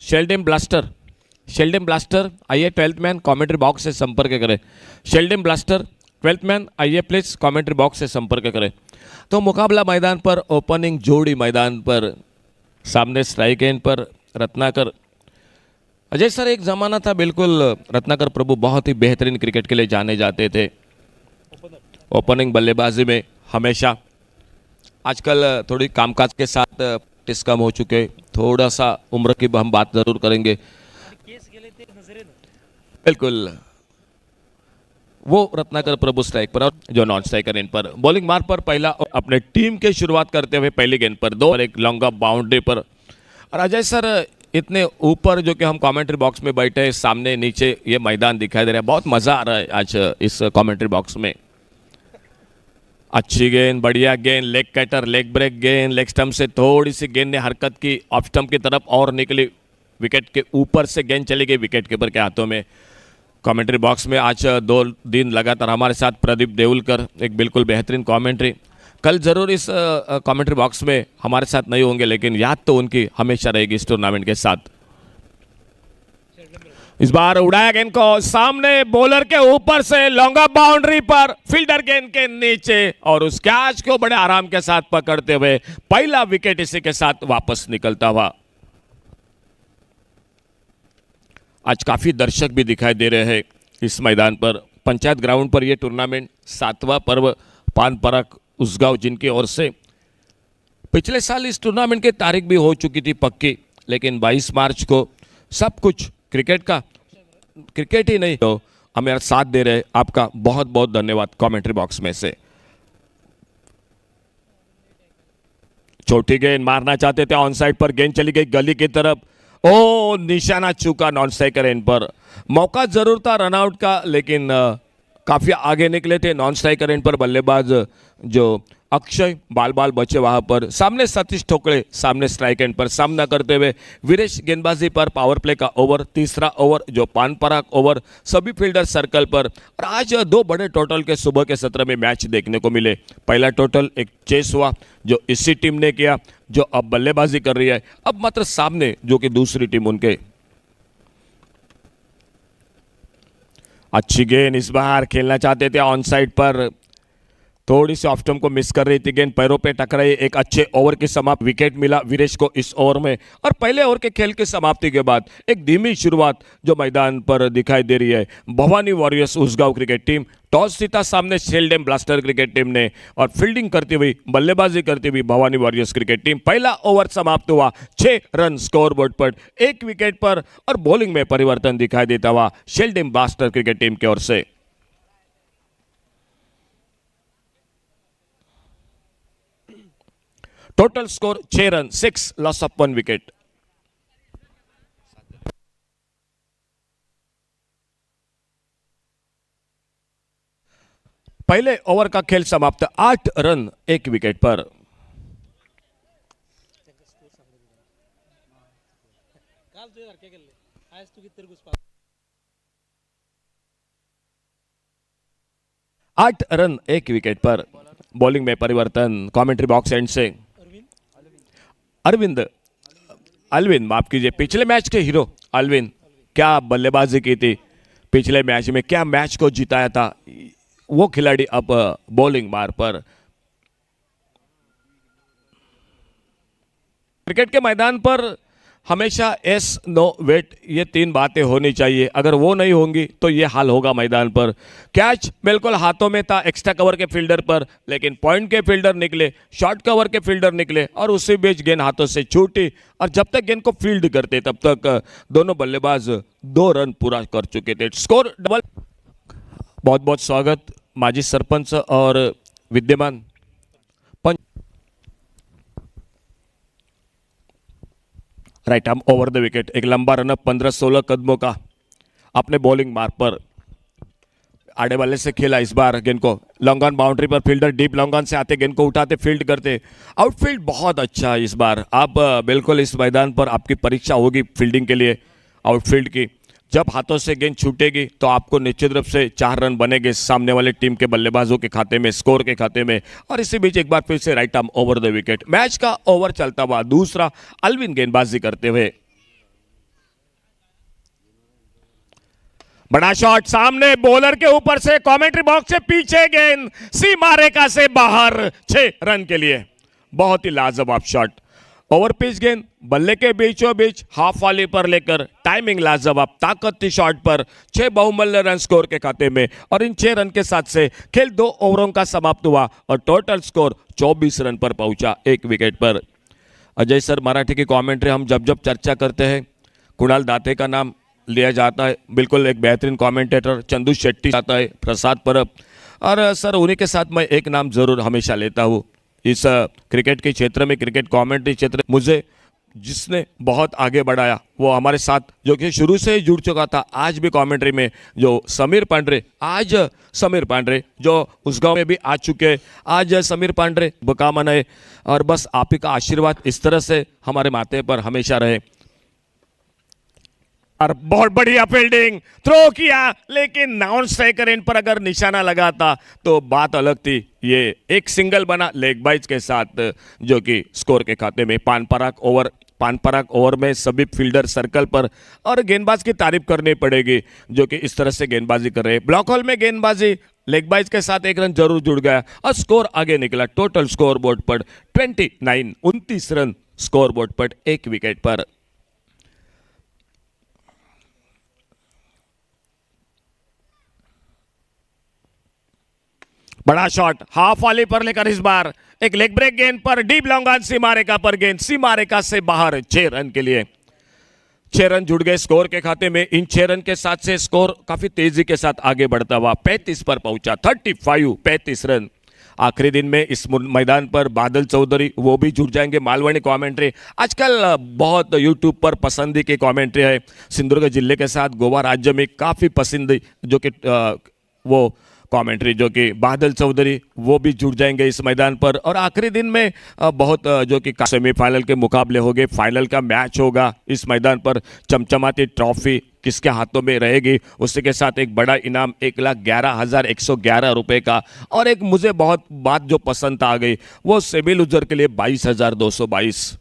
Sheldon blaster आइए 12th man commentary box से संपर्क करें। शेल्डन ब्लास्टर 12th मैन आइए प्लीज कमेंट्री बॉक्स से संपर्क करें। तो मुकाबला मैदान पर ओपनिंग जोड़ी मैदान पर, सामने स्ट्राइक एंड पर रत्नाकर। अजय सर, एक ज़माना था बिल्कुल रत्नाकर प्रभु बहुत ही बेहतरीन क्रिकेट के लिए जाने जाते थे ओपनिंग बल्लेबाजी में हमेशा। आजकल थोड़ी कामकाज के साथ प्रैक्टिस कम हो चुके, थोड़ा सा उम्र की हम बात जरूर करेंगे। बिल्कुल वो रत्नाकर प्रभु स्ट्राइक पर और जो नॉन स्ट्राइकर इन पर बॉलिंग मार्क पर पहला अपने टीम के शुरुआत करते हुए पहली गेंद पर 2 और एक लॉन्ग ऑफ बाउंड्री पर। और अजय सर, इतने ऊपर जो कि हम कमेंट्री बॉक्स में बैठे हैं, सामने नीचे ये मैदान दिखाई दे रहा है, बहुत मजा आ रहा है आज इस कमेंट्री बॉक्स में। अच्छी गेंद, बढ़िया गेंद, लेग कटर, लेग ब्रेक गेंद, लेग स्टंप से थोड़ी सी गेंद ने हरकत की ऑफ स्टंप की तरफ और निकली, विकेट के ऊपर से गेंद चली गई विकेट कीपर के हाथों में। कमेंट्री बॉक्स में आज 2 दिन लगातार हमारे साथ प्रदीप देउलकर, एक बिल्कुल बेहतरीन कमेंट्री। कल जरूर इस कमेंट्री बॉक्स में हमारे साथ नहीं होंगे, लेकिन याद तो उनकी हमेशा रहेगी इस टूर्नामेंट के साथ। इस बार उड़ाया गेंद को सामने, बॉलर के ऊपर से लॉन्ग ऑफ बाउंड्री पर, फील्डर गेंद के नीचे और उस कैच को बड़े आराम के साथ पकड़ते हुए पहला विकेट इसी के साथ वापस निकलता हुआ। आज काफी दर्शक भी दिखाई दे रहे हैं इस मैदान पर। पंचायत ग्राउंड पर यह टूर्नामेंट 7वां पर्व पान परख उसगांव जिनकी ओर से। पिछले साल इस टूर्नामेंट की तारीख भी हो चुकी थी पक्की, लेकिन 22 मार्च को सब कुछ क्रिकेट ही नहीं तो हमें साथ दे रहे, आपका बहुत बहुत धन्यवाद कमेंट्री बॉक्स में से। छोटी गेंद मारना चाहते थे, ऑन साइड पर गेंद चली गई गली की तरफ, ओ निशाना चूका नॉन स्ट्राइकर एंड पर। मौका जरूर था रनआउट का, लेकिन काफी आगे निकले थे नॉन स्ट्राइकर एंड पर बल्लेबाज जो अक्षय बाल बचे वहां पर। सामने सतीश ठोकड़े, सामने स्ट्राइक एंड पर सामना करते हुए वीरेश गेंदबाजी पर पावर प्ले का ओवर, तीसरा ओवर जो पान पराग ओवर, सभी फील्डर सर्कल पर। और आज 2 बड़े टोटल के सुबह के सत्र में मैच देखने को मिले। पहला टोटल एक चेस हुआ जो इसी टीम ने किया जो अब बल्लेबाजी कर रही है, अब मात्र सामने जो कि दूसरी टीम उनके। अच्छी गेंद इस बार खेलना चाहते थे ऑन साइड पर, थोड़ी सी ऑफ स्टंप को मिस कर रही थी गेंद, पैरों पे टकराई। एक अच्छे ओवर की समाप्ति, विकेट मिला वीरेश को इस ओवर में। और पहले ओवर के खेल की समाप्ति के बाद एक धीमी शुरुआत जो मैदान पर दिखाई दे रही है। Bhavani Warriors Usgaon cricket team toss जीता सामने शेल्डन ब्लास्टर क्रिकेट टीम ने, और फील्डिंग करती हुई बल्लेबाजी करती हुई भवानी वॉरियर्स क्रिकेट टीम। पहला ओवर समाप्त हुआ 6 रन स्कोर बोर्ड पर, 1 विकेट पर, और बॉलिंग में परिवर्तन दिखाई देता हुआ शेल्डन ब्लास्टर क्रिकेट टीम की ओर से। Total score 6 run, 6 loss of 1 wicket. पहले ओवर का खेल समाप्त 8 रन 1 विकेट पर। आठ रन 1 विकेट पर। बॉलिंग में परिवर्तन कमेंट्री बॉक्स एंड से अलविन, माफ कीजिए, पिछले मैच के हीरो अलविन, क्या बल्लेबाजी की थी पिछले मैच में, क्या मैच को जिताया था वो खिलाड़ी अब बॉलिंग मार पर। क्रिकेट के मैदान पर हमेशा एस नो वेट ये 3 बातें होनी चाहिए, अगर वो नहीं होंगी तो ये हाल होगा मैदान पर। कैच बिल्कुल हाथों में था एक्स्ट्रा कवर के फील्डर पर, लेकिन पॉइंट के फील्डर निकले, शॉर्ट कवर के फील्डर निकले, और उसी बीच गेंद हाथों से छूटी। और जब तक गेंद को फील्ड करते तब तक दोनों बल्लेबाज 2 रन पूरा कर चुके थे। Score double. बहुत बहुत स्वागत माजी सरपंच और विद्यमान पंच। Right arm over the wicket, एक लंबा रनअप 15-16 कदमों का अपने बॉलिंग मार्क पर आड़े वाले से खेला। इस बार गेंद को लॉन्ग ऑन बाउंड्री पर, फील्डर डीप लॉन्ग ऑन से आते, गेंद को उठाते, फील्ड करते। आउटफील्ड बहुत अच्छा इस बार। आप बिल्कुल इस मैदान पर आपकी परीक्षा होगी फील्डिंग के लिए आउटफील्ड की। जब हाथों से गेंद छूटेगी तो आपको निश्चित रूप से 4 रन बनेंगे सामने वाले टीम के बल्लेबाजों के खाते में, स्कोर के खाते में। और इसी बीच एक बार फिर से right arm over the wicket. Match का ओवर चलता हुआ दूसरा, अलविन गेंदबाजी करते हुए। बड़ा शॉट सामने, बॉलर के ऊपर से, कमेंट्री बॉक्स से पीछे, गेंद सीमा रेखा से बाहर, 6 रन के लिए। बहुत ही लाजवाब शॉट, ओवर पिच गेंद बल्ले के बीचों बीच हाफ वाली पर लेकर, टाइमिंग लाजवाब, ताकत थी शॉट पर, 6 बहुमूल्य रन स्कोर के खाते में। और इन 6 रन के साथ से खेल 2 ओवरों का समाप्त हुआ और टोटल स्कोर 24 रन पर पहुंचा, 1 विकेट पर। अजय सर, मराठी की कमेंट्री हम जब जब चर्चा करते हैं, कुणाल दाते का नाम लिया जाता है, बिल्कुल एक बेहतरीन कमेंटेटर। चंदू शेट्टी आता है, प्रसाद परब, और सर उन्हीं के साथ मैं एक नाम जरूर हमेशा लेता हूँ इस क्रिकेट के क्षेत्र में, क्रिकेट कमेंट्री क्षेत्र मुझे जिसने बहुत आगे बढ़ाया, वो हमारे साथ जो कि शुरू से ही जुड़ चुका था, आज भी कमेंट्री में, जो समीर पांड्रे। आज समीर पांड्रे जो उस गांव में भी आ चुके, आज समीर पांड्रे बकामन है। और बस आप ही का आशीर्वाद इस तरह से हमारे माथे पर हमेशा रहे। और बहुत बढ़िया फील्डिंग, थ्रो किया, लेकिन नॉन स्ट्राइकर एंड पर अगर निशाना लगाता तो बात अलग थी। ये एक सिंगल बना लेग बाइज के साथ, जो कि स्कोर के खाते में। पानपराग ओवर में सभी फील्डर सर्कल पर, और गेंदबाज की तारीफ करनी पड़ेगी जो कि इस तरह से गेंदबाजी कर रहे हैं। ब्लॉक होल में गेंदबाजी, लेग बाइज के साथ 1 रन जरूर जुड़ गया और स्कोर आगे निकला। टोटल स्कोर बोर्ड पर 29 रन स्कोर बोर्ड पर, 1 विकेट पर। बड़ा शॉट हाफ वाली पर लेकर इस बार एक लेग ब्रेक गेंद पर, डीप लॉन्ग ऑन सीमा रेखा पर, गेंद सीमा रेखा से बाहर, 6 रन के लिए। 6 रन जुड़ गए स्कोर के खाते में। इन 6 रन के साथ से स्कोर काफी तेजी के साथ आगे बढ़ता हुआ 35 पर पहुंचा, 35 रन। आखिरी दिन में इस मैदान पर बादल चौधरी वो भी जुड़ जाएंगे, मालवणी कमेंट्री। आजकल बहुत यूट्यूब पर पसंदी की कमेंट्री है, सिंधुदुर्ग जिले के साथ गोवा राज्य में काफी पसंद, जो कि वो कमेंट्री जो कि बादल चौधरी वो भी जुड़ जाएंगे इस मैदान पर। और आखिरी दिन में बहुत जो कि सेमीफाइनल के मुकाबले होंगे, फाइनल का मैच होगा इस मैदान पर। चमचमाती ट्रॉफी किसके हाथों में रहेगी, उसी के साथ एक बड़ा इनाम 1,11,111 रुपए का। और एक मुझे बहुत बात जो पसंद आ गई, वो सेमी लूजर के लिए 22,222।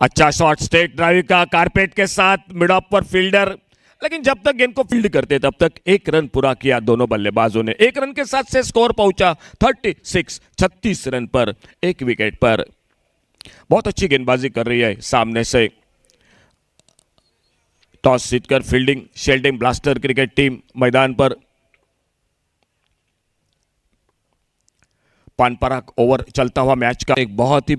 अच्छा शॉट स्ट्रेट ड्राइव का, कारपेट के साथ मिड ऑफ पर फील्डर, लेकिन जब तक गेंद को फील्ड करते तब तक 1 रन पूरा किया दोनों बल्लेबाजों ने। 1 रन के साथ से स्कोर पहुंचा 36 रन पर, 1 विकेट पर। बहुत अच्छी गेंदबाजी कर रही है सामने से। टॉस जीतकर fielding shielding blaster cricket team मैदान पर। पानपराग ओवर चलता हुआ मैच का एक बहुत ही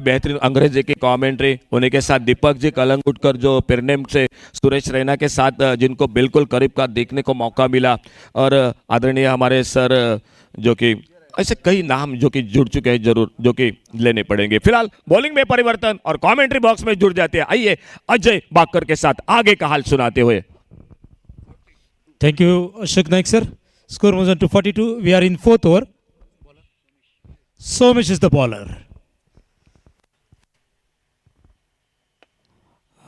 बेहतरीन अंग्रेजी की कमेंट्री, उन्हीं के साथ दीपक जी कलंगुटकर जो पिरनेम से, सुरेश रैना के साथ जिनको बिल्कुल करीब का देखने को मौका मिला, और आदरणीय हमारे सर जो कि ऐसे कई नाम जो कि जुड़ चुके हैं जरूर, जो कि लेने पड़ेंगे। फिलहाल बॉलिंग में परिवर्तन और कमेंट्री बॉक्स में जुड़ जाते हैं। आइए अजय बाकर के साथ आगे का हाल सुनाते हुए। Thank you, Ashok Naik sir. Score moves on to 42. We are in 4th over. Somesh is the bowler.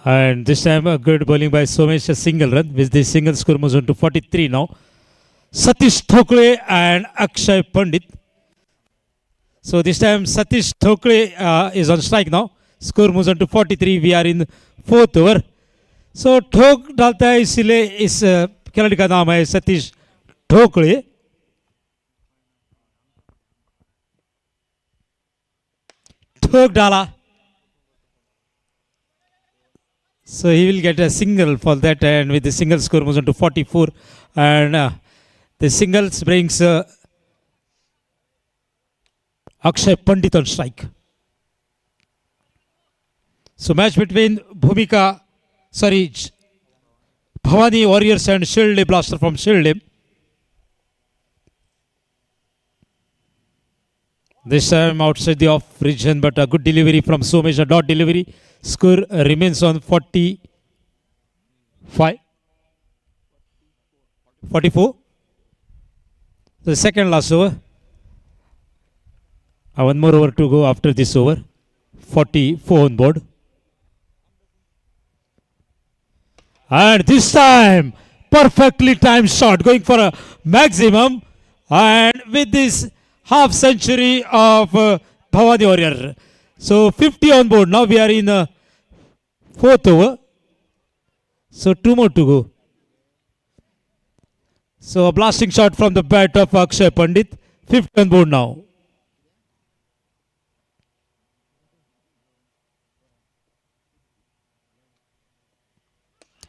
And this time a good bowling by Somesh, a single run. With this single, score moves on to 43 now. Satish Thokle and Akshay Pandit. So this time Satish Thokle is on strike now. Score moves on to 43. We are in 4th over. So ठोक डालता है, इसलिए इस खिलाड़ी का नाम है सतीश ठोकले। ठोक डाला, so he will get a single for that, and with the single score moves on to 44, and the singles brings Akshay Pandit on strike. So match between Bhavani Warriors and Shilde Blaster from Shilde. This time outside the off region, but a good delivery from Somesh, a dot delivery. Score remains on 44. The second last over. One more over to go after this over. 44 on board. And this time, perfectly timed shot, going for a maximum. And with this half century of Bhavani Warrior. So 50 on board. Now we are in 4th over. So 2 more to go. So a blasting shot from the bat of Akshay Pandit. 5th on board now.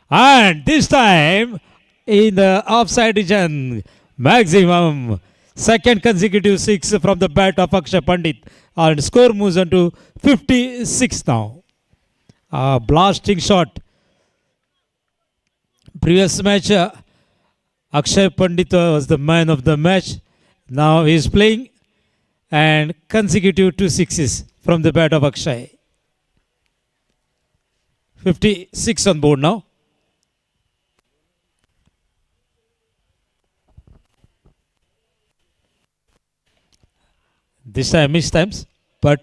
And this time in the offside region, maximum second consecutive six from the bat of Akshay Pandit. And score moves on to 56 now. A blasting shot. Previous match, Akshay Pandit was the man of the match. Now he is playing and consecutive 2 sixes from the bat of Akshay. 56 on board now. This time missed times, but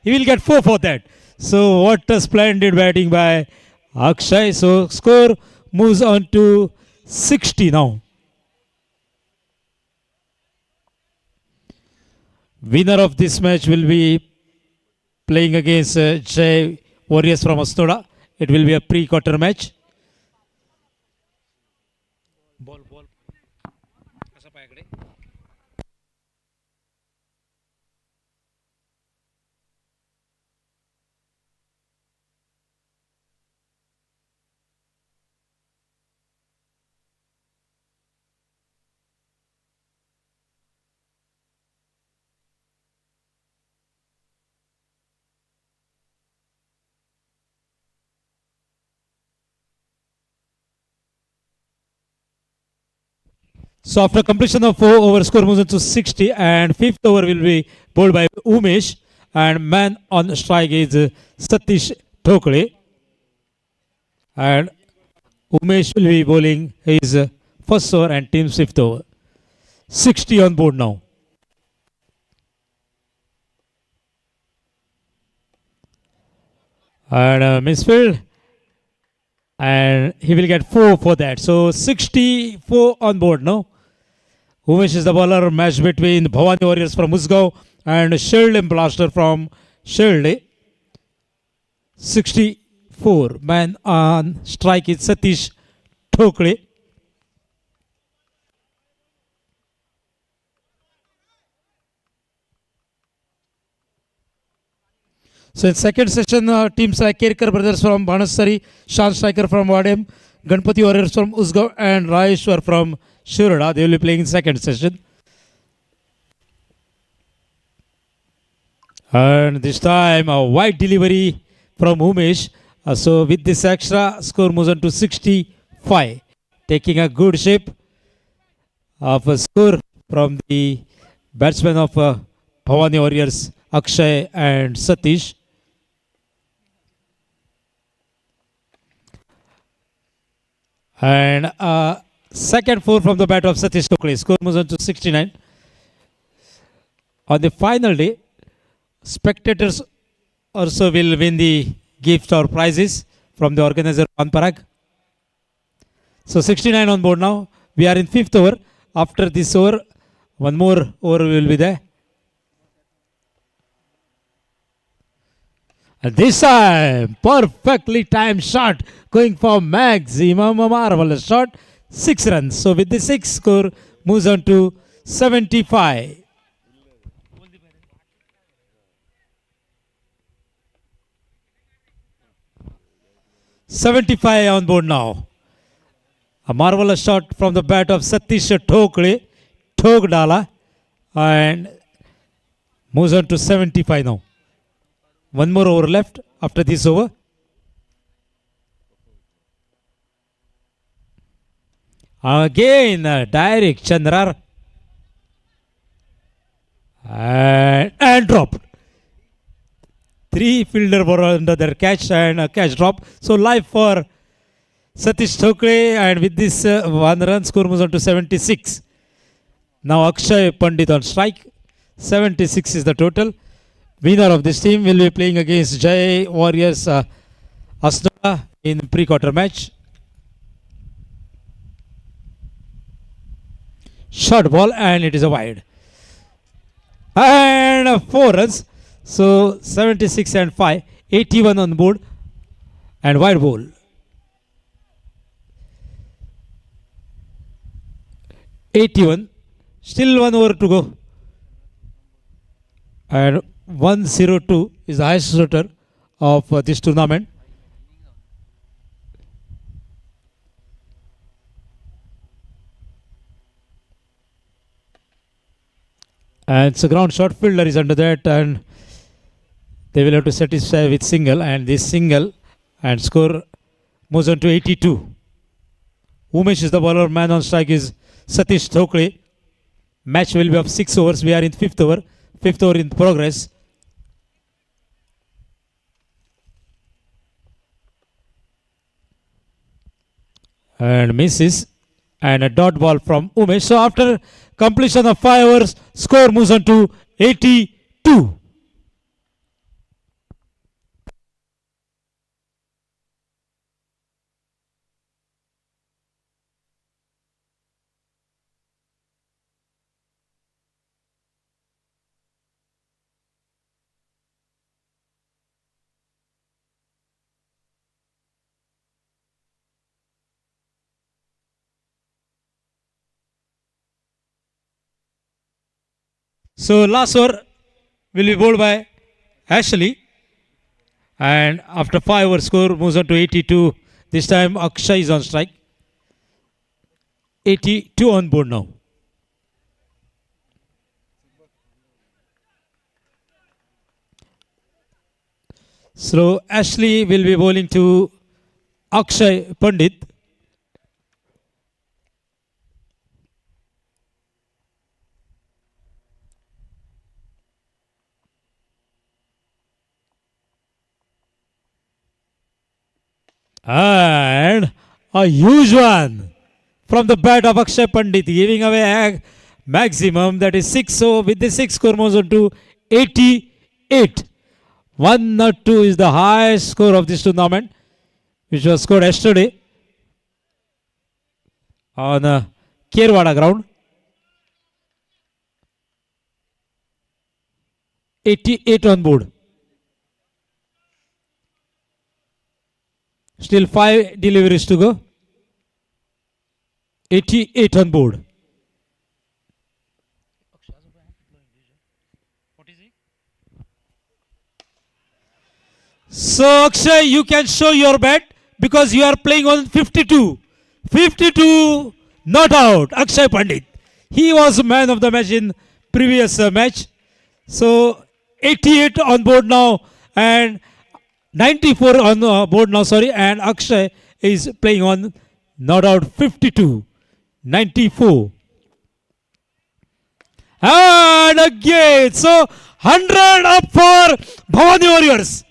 he will get 4 for that. So what a splendid batting by Akshay. So score moves on to 60 now. Winner of this match will be playing against Jai Warriors from Asnoda. It will be a pre-quarter match. So after completion of 4 over, score moves to 60, and 5th over will be bowled by Umesh, and man on strike is Satish Thokle, and Umesh will be bowling his first over and team's 5th over. 60 on board now. And misfield, and he will get 4 for that. So 64 on board now. Umesh is the bowler. Match between Bhavani Warriors from Musgaon and Sherley Blaster from Sherley. 64. Man on strike is Satish Thokle. So in second session, teams like Kerkar Brothers from Banasari, Shan Striker from Wadem, Ganpati Warriors from Usgaon, and Raeshwar from Shurada. They will be playing in second session. And this time a wide delivery from Umesh. So with this extra, score moves on to 65. Taking a good shape of a score from the batsmen of Bhavani Warriors, Akshay and Satish. And second 4 from the bat of Satish Thokle. Score moves on to 69. On the final day, spectators also will win the gift or prizes from the organizer Panparag. So 69 on board now. We are in 5th over. After this over, one more over will be there. And this time, perfectly timed shot going for maximum, a marvelous shot. 6 runs. So with the 6 score, moves on to 75. .75 on board now. A marvelous shot from the bat of Satish Thokle, Thokdala, and moves on to 75 now. One more over left after this over. Again, direct Chandrar. And dropped. 3 fielder were under their catch and a catch drop. So live for Satish Thokle, and with this 1 run, score moves on to 76. Now Akshay Pandit on strike. 76 is the total. Winner of this team will be playing against Jai Warriors Asnoda in pre-quarter match. Short ball, and it is a wide. And 4 runs. So 76 and 5. 81 on board. And wide ball. 81. Still 1 over to go. And 102 is the highest total of this tournament. And it's a ground shot, fielder is under that, and they will have to satisfy with single, and this single and score moves on to 82. Umesh is the bowler, man on strike is Satish Thokle. Match will be of 6 overs. We are in 5th over. 5th over in progress. And misses. And a dot ball from Umesh. So after completion of 5 overs, score moves on to 82. So last over will be bowled by Ashley. And after 5 over, score moves on to 82. This time Akshay is on strike. 82 on board now. So Ashley will be bowling to Akshay Pandit. And a huge one from the bat of Akshay Pandit, giving away a maximum, that is 6. So with the 6 score moves on to 88. 102 is the highest score of this tournament, which was scored yesterday on Kerwada ground. 88 on board. Still 5 deliveries to go. 88 on board. So Akshay, you can show your bat because you are playing on 52. 52 not out. Akshay Pandit. He was man of the match in previous match. So 88 on board now and 94 on board now, sorry, and Akshay is playing on not out 52. 94. And again, so 100 up for Bhavani Warriors.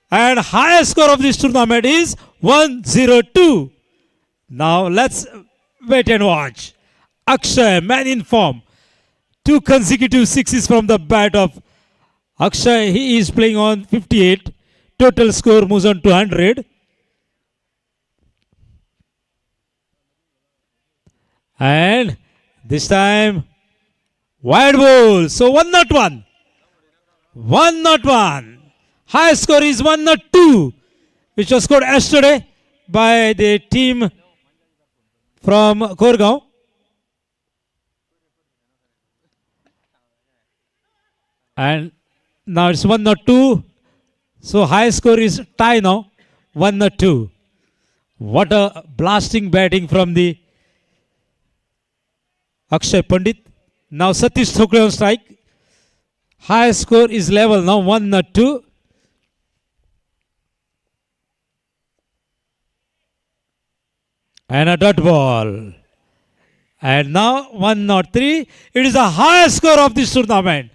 And highest score of this tournament is 102. Now let's wait and watch. Akshay, man in form. 2 consecutive sixes from the bat of Akshay. He is playing on 58. Total score moves on to 100. And this time, wide ball. So 101. 101. Highest score is 102, which was scored yesterday by the team from Korgaon. And now it's 102. So highest score is tie now, 102. What a blasting batting from the Akshay Pandit. Now Satish Thokle on strike. Highest score is level now, 102. And a dot ball. And now 103. It is the highest score of this tournament.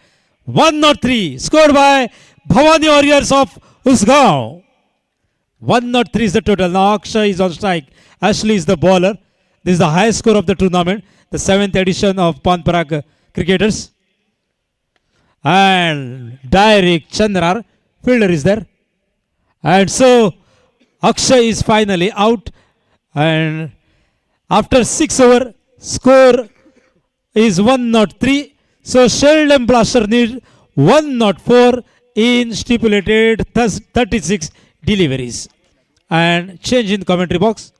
103 scored by Bhavani Warriors of Usgaon. 103 is the total. Now Akshay is on strike. Ashley is the bowler. This is the highest score of the tournament. The 7th edition of Panparag Cricketers. And Direk Chandrar, fielder is there. And so Akshay is finally out. And after 6 over, score is 103. So Sheldon Blaster need 104 in stipulated 36 deliveries. And change in commentary box.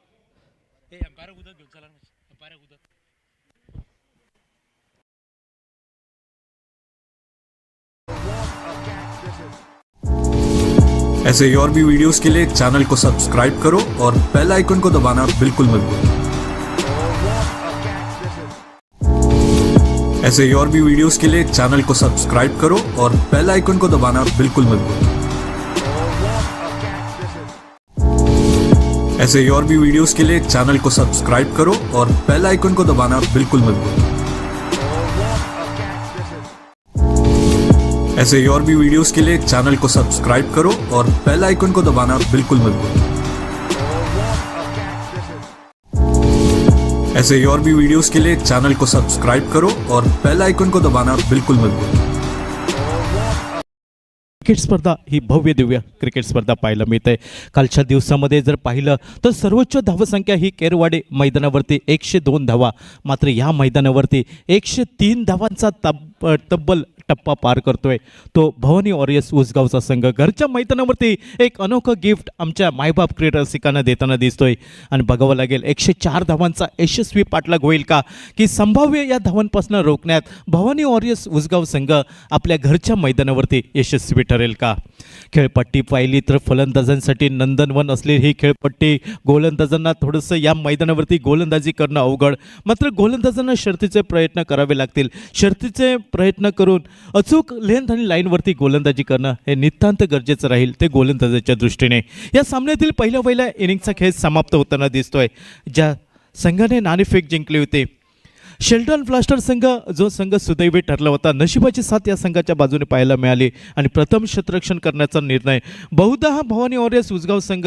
ऐसे ही और भी videos के लिए channel को subscribe करो और bell icon को दबाना बिल्कुल मत भूलो। ऐसे ही और भी वीडियोस के लिए चैनल को सब्सक्राइब करो और बेल आइकन को दबाना बिल्कुल मत भूलो। ऐसे ही और भी वीडियोस के लिए चैनल को सब्सक्राइब करो और बेल आइकन को दबाना बिल्कुल मत भूलो। ऐसे ही और भी वीडियोस के लिए चैनल को सब्सक्राइब करो और बेल आइकन को दबाना बिल्कुल मत भूलो। ऐसे ही और भी वीडियोस के लिए चैनल को सब्सक्राइब करो और बेल आइकन को दबाना बिल्कुल मत भूलो। क्रिकेट स्पर्धा ही भव्य दिव्य क्रिकेट स्पर्धा पाहायला मिळते। कालच्या दिवसामध्ये जर पाहिलं तर सर्वोच्च धावसंख्या ही केरवाडे मैदानावरती 102 धावा, मात्र या मैदानावरती 103 धावांचा तब्बल टप्पा पार करतोय तो भवानी वॉरियर्स उसगावचा संघ। घरच्या मैदानावरती एक अनोखं गिफ्ट आमच्या मायबाप क्रीडा रसिकांना देताना दिसतोय आणि बघावं लागेल 104 धावांचा यशस्वी पाठलाग होईल का, की संभाव्य या धावांपासून रोखण्यात भवानी वॉरियर्स उसगाव संघ आपल्या घरच्या मैदानावरती यशस्वी ठरेल का। खेळपट्टी पाहिली तर फलंदाजांसाठी नंदनवन असलेली ही खेळपट्टी गोलंदाजांना थोडंसं या मैदानावरती गोलंदाजी करणं अवघड, मात्र गोलंदाजांना शर्तीचे प्रयत्न करावे लागतील। शर्तीचे प्रयत्न करून अचूक लेंथ आणि लाईनवरती गोलंदाजी करणं हे नितांत गरजेचं राहील ते गोलंदाजाच्या दृष्टीने। या सामन्यातील पहिल्या इनिंगचा खेळ समाप्त होताना दिसतोय। ज्या संघाने नाणेफेक जिंकली होती शेल्टन ब्लास्टर संघ, जो संघ सुदैवी ठरला होता, नशिबाची साथ या संघाच्या बाजूने पाहायला मिळाली आणि प्रथम शतरक्षण करण्याचा निर्णय बहुधा हा भवानी वॉरियर्स उसगाव संघ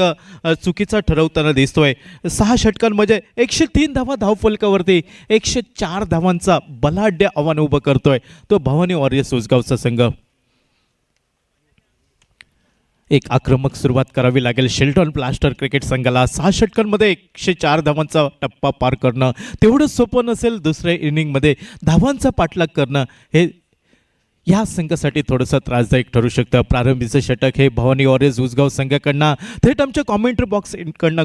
चुकीचा ठरवताना दिसतोय। 6 षटकांमध्ये 103 धावा धावफलकावरती 104 धावांचा बलाढ्य आव्हान उभं करतोय तो भवानी वॉरियर्स उसगावचा संघ। एक आक्रमक सुरुवात करावी लागेल शेल्टन ब्लास्टर क्रिकेट संघाला। 6 षटकांमध्ये 104 धावांचा टप्पा पार करणं तेवढं सोपं नसेल। दुसऱ्या इनिंगमध्ये धावांचा पाठलाग करणं हे या संघासाठी थोडंसं त्रासदायक ठरू शकतं। प्रारंभीचं षटक हे भवानी वॉरियर्स उसगाव संघाकडनं थेट आमच्या कॉमेंट्री बॉक्स कडनं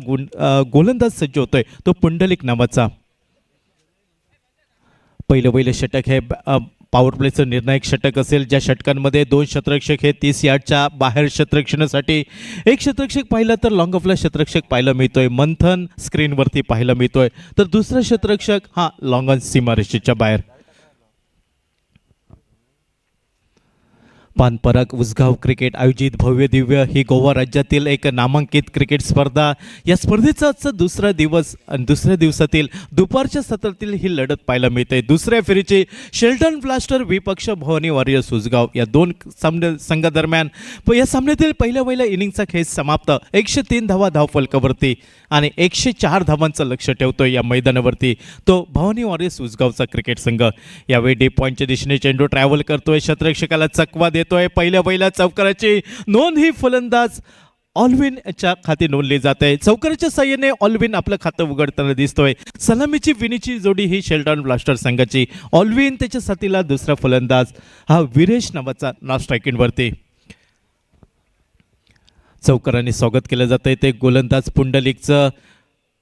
गोलंदाज सज्ज होतोय तो पुंडलिक नावाचा। पहिलं षटक हे पॉवर प्लेचं निर्णायक षटक असेल, ज्या षटकांमध्ये 2 शतरक्षक हे 30 यार्डच्या बाहेर शतरक्षणासाठी, एक शतरक्षक पाहिलं तर लॉंग ऑफला शतरक्षक पाहायला मिळतोय, मंथन स्क्रीनवरती पाहायला मिळतोय, तर दुसरा शतरक्षक हा लॉंग ऑन सीमारेषेच्या बाहेर। पानपराग उसगाव क्रिकेट आयोजित भव्य दिव्य ही गोवा राज्यातील एक नामांकित क्रिकेट स्पर्धा। या स्पर्धेचा आजचा दुसरा दिवस आणि दुसऱ्या दिवसातील दुपारच्या सत्रातील ही लढत पाहायला मिळते। दुसऱ्या फेरीची शेल्टन ब्लास्टर विपक्ष भवानी वॉरियर्स उसगाव या दोन संघादरम्यान या सामन्यातील पहिल्या इनिंगचा खेळ समाप्त 103 धावा धावफलकावरती आणि 104 धावांचं लक्ष ठेवतोय या मैदानावरती तो भवानी वॉरियर्स उसगावचा क्रिकेट संघ। यावेळी डीप पॉईंटच्या दिशेने चेंडू ट्रॅव्हल करतोय, शतरक्षकाला चकवा देतोय, पहिल्या चौकाराची नोंद ही फलंदाज ऑलविनच्या खाती नोंदली जाते। चौकाराच्या साह्याने ऑलविन आपलं खातं उघडताना दिसतोय। सलामीची विनीची जोडी ही शेल्टन ब्लास्टर संघाची। ऑलविन त्याच्या साथीला दुसरा फलंदाज हा विरेश नावाचा नॉन स्ट्रायकिंगवरती। चौकाराने स्वागत केलं जातंय ते गोलंदाज पुंडलिकचं।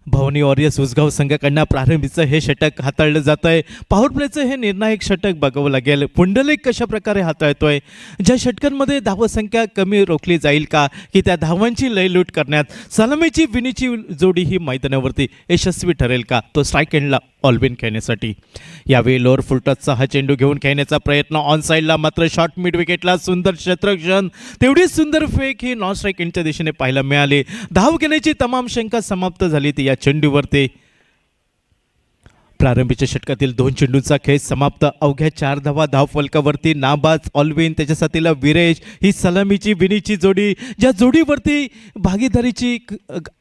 भवानी वॉरियर्स उसगाव संघाकडनं प्रारंभीचं हे षटक हाताळलं जात आहे। पॉवर प्लेचं हे निर्णायक षटक बघावं लागेल पुंडलिक कशा प्रकारे हाताळतोय। ज्या षटकांमध्ये धावसंख्या कमी रोखली जाईल का, की त्या धावांची लयलूट करण्यात सलामीची विनीची जोडी ही मैदानावरती यशस्वी ठरेल का, तो स्ट्राईक एंडला ऑलविन खेळण्यासाठी। यावेळी लोअर फुलटचचा हा चेंडू घेऊन खेळण्याचा प्रयत्न ऑन साईडला, मात्र शॉर्ट मिड विकेटला सुंदर शतरक्षण, तेवढी सुंदर फेक ही नॉन स्ट्राईक एंडच्या दिशेने पाहायला मिळाली। धाव घेण्याची तमाम शंका समाप्त झाली ती या चेंडूवरती। प्रारंभीच्या षटकातील 2 चेंडूंचा खेळ समाप्त। अवघ्या 4 धावा धावफलकावरती नाबाज ऑलविन, त्याच्या साथीला विरेश ही सलामीची विनीची जोडी, ज्या जोडीवरती भागीदारीची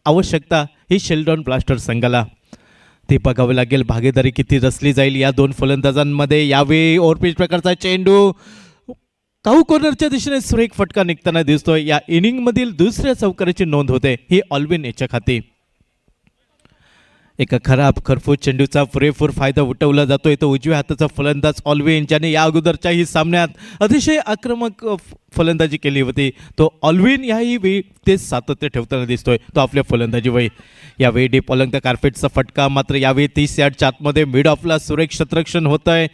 आवश्यकता ही शेल्टन ब्लास्टर संघाला। ते बघावं लागेल भागीदारी किती रचली जाईल या दोन फलंदाजांमध्ये। यावेळी ओव्हरपिच प्रकारचा चेंडू काऊ कॉर्नरच्या दिशेने सुरेख फटका निघताना दिसतोय। या इनिंगमधील दुसऱ्या चौकाराची नोंद होते ही ऑलविन याच्या खाती। एका खराब खरफूस चेंडूचा पुरेपूर फायदा उठवला जातोय तो उजव्या हाताचा फलंदाज ऑलविन, ज्याने या अगोदरच्याही सामन्यात अतिशय आक्रमक फलंदाजी केली होती। तो ऑलविन याही वेळी ते सातत्य ठेवताना दिसतोय तो आपल्या फलंदाजी वय। यावेळी डीप ऑलंग द कार्पेटचा फटका, मात्र यावेळी 30 यार्डच्या आतमध्ये मिड ऑफला सुरेख शतरक्षण होत आहे।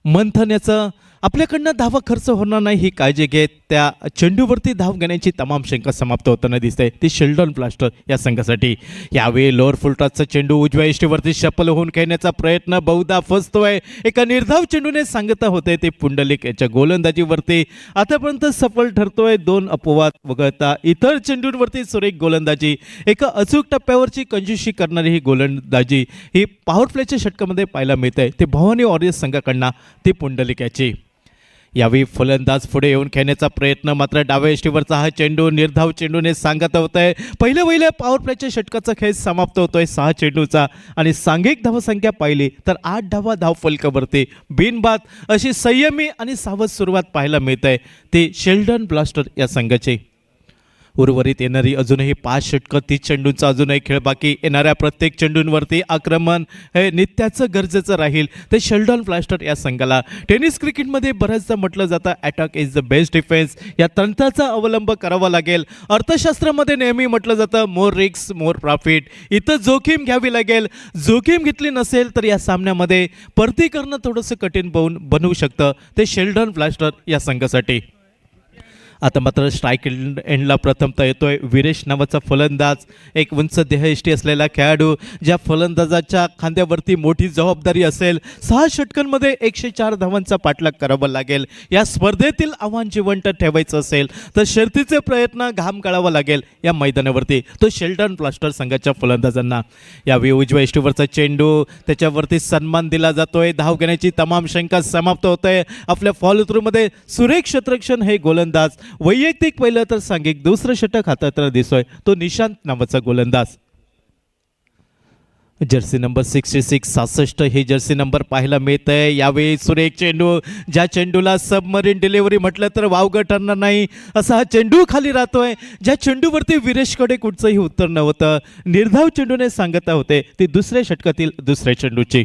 मंथन याचं आपल्याकडनं धावा खर्च होणार नाही ही काळजी घेत त्या चेंडूवरती धाव घेण्याची तमाम शंका समाप्त होताना दिसते ती शेल्डन ब्लास्टर या संघासाठी. यावेळी लोअर फुलटॉसचा चेंडू उजव्या इष्टीवरती शफल होऊन खेळण्याचा प्रयत्न बहुधा फसतोय. एका निर्धाव चेंडूने सांगता होते ते पुंडलिक याच्या गोलंदाजीवरती आतापर्यंत सफल ठरतोय. 2 अपवाद वगळता इतर चेंडूंवरती सुरेख गोलंदाजी, एका अचूक टप्प्यावरची कंजूशी करणारी ही गोलंदाजी ही पॉवर प्लेच्या षटकामध्ये पाहायला मिळते. ते भवानी वॉरियर्स संघाकडनं ती पुंडलिक याची. यावेळी फलंदाज पुढे येऊन खेळण्याचा प्रयत्न मात्र डाव्या यष्टीवरचा हा चेंडू निर्धाव चेंडूने सांगत होत आहे. पहिल्या पॉवर प्लेच्या षटकाचा खेळ समाप्त होतोय 6 चेंडूचा आणि सांघिक धावसंख्या पाहिली तर 8 धावा धाव फलकावरती बिनबाद अशी संयमी आणि सावध सुरुवात पाहायला मिळत आहे ती शेल्डन ब्लास्टर या संघाची. उर्वरित येणारी अजूनही 5 षटकं 30 चेंडूंचा अजूनही खेळ बाकी. येणाऱ्या प्रत्येक चेंडूंवरती आक्रमण हे नित्याचं गरजेचं राहील ते शेल्डन ब्लास्टर या संघाला. टेनिस क्रिकेटमध्ये बऱ्याचदा म्हटलं जातं attack is the best defence. या तंत्राचा अवलंब करावा लागेल. अर्थशास्त्रामध्ये नेहमी म्हटलं जातं मोर रिस्क मोर प्रॉफिट. इथं जोखीम घ्यावी लागेल. जोखीम घेतली नसेल तर या सामन्यामध्ये परती करणं थोडंसं कठीण बनवू शकतं ते शेल्डन ब्लास्टर या संघासाठी. आता मात्र स्ट्राईक एंडला प्रथमतः येतोय वीरेश नावाचा फलंदाज, एक उंच देहयष्टी असलेला खेळाडू ज्या फलंदाजाच्या खांद्यावरती मोठी जबाबदारी असेल. 6 षटकांमध्ये 104 धावांचा पाठलाग करावा लागेल. या स्पर्धेतील आव्हान जिवंत ठेवायचं असेल तर शर्तीचे प्रयत्न घाम गाळावा लागेल या मैदानावरती तो शेल्डन ब्लास्टर संघाच्या फलंदाजांना. यावेळी उजव्या इष्टीवरचा चेंडू त्याच्यावरती सन्मान दिला जातोय. धाव घेण्याची तमाम शंका समाप्त होत आहे. आपल्या फॉलो थ्रूमध्ये सुरेख क्षेत्ररक्षण हे गोलंदाज, वैयक्तिक पहिलं तर सांघिक दुसरं षटक हाताळताना दिसतोय तो निशांत नावाचा गोलंदाज. जर्सी नंबर 66 ही जर्सी नंबर पाहायला मिळत आहे. यावेळी सुरेख चेंडू, ज्या चेंडूला सबमरीन डिलिव्हरी म्हटलं तर वावगं ठरणार नाही असा हा चेंडू खाली राहतोय. ज्या चेंडूवरती विरेशकडे कुठचंही उत्तर नव्हतं. निर्धाव चेंडूने सांगता होते ती दुसऱ्या षटकातील दुसऱ्या चेंडूची.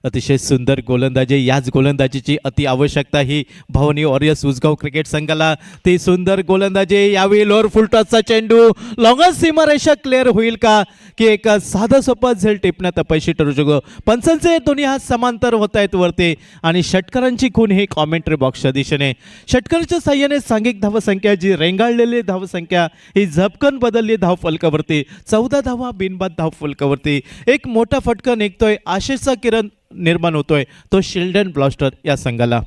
अतिशय सुंदर गोलंदाजी, याच गोलंदाजीची अति आवश्यकता ही भवानी वॉरियर्स उसगाव क्रिकेट संघाला. ती सुंदर गोलंदाजी. यावेळी लोअर फुलटॉसचा चेंडू लॉंगस्ट सीमारेषा क्लिअर होईल का की एक साधा सोपा झेल टिपण्यात अपयशी ठरू शकतो. पंचांचे दोन्ही हात समांतर होत आहेत वरती आणि षटकारांची खून ही कॉमेंट्री बॉक्सच्या दिशेने. षटकाराच्या साह्याने सांघिक धावसंख्या जी रेंगाळलेली धावसंख्या ही झपकन बदलली धाव फलकावरती. 14 धावा बिनबाद धाव फलकावरती. एक मोठा फटका निघतोय. आशेचा किरण निर्माण होतोय तो शेल्डन ब्लास्टर या संघाला.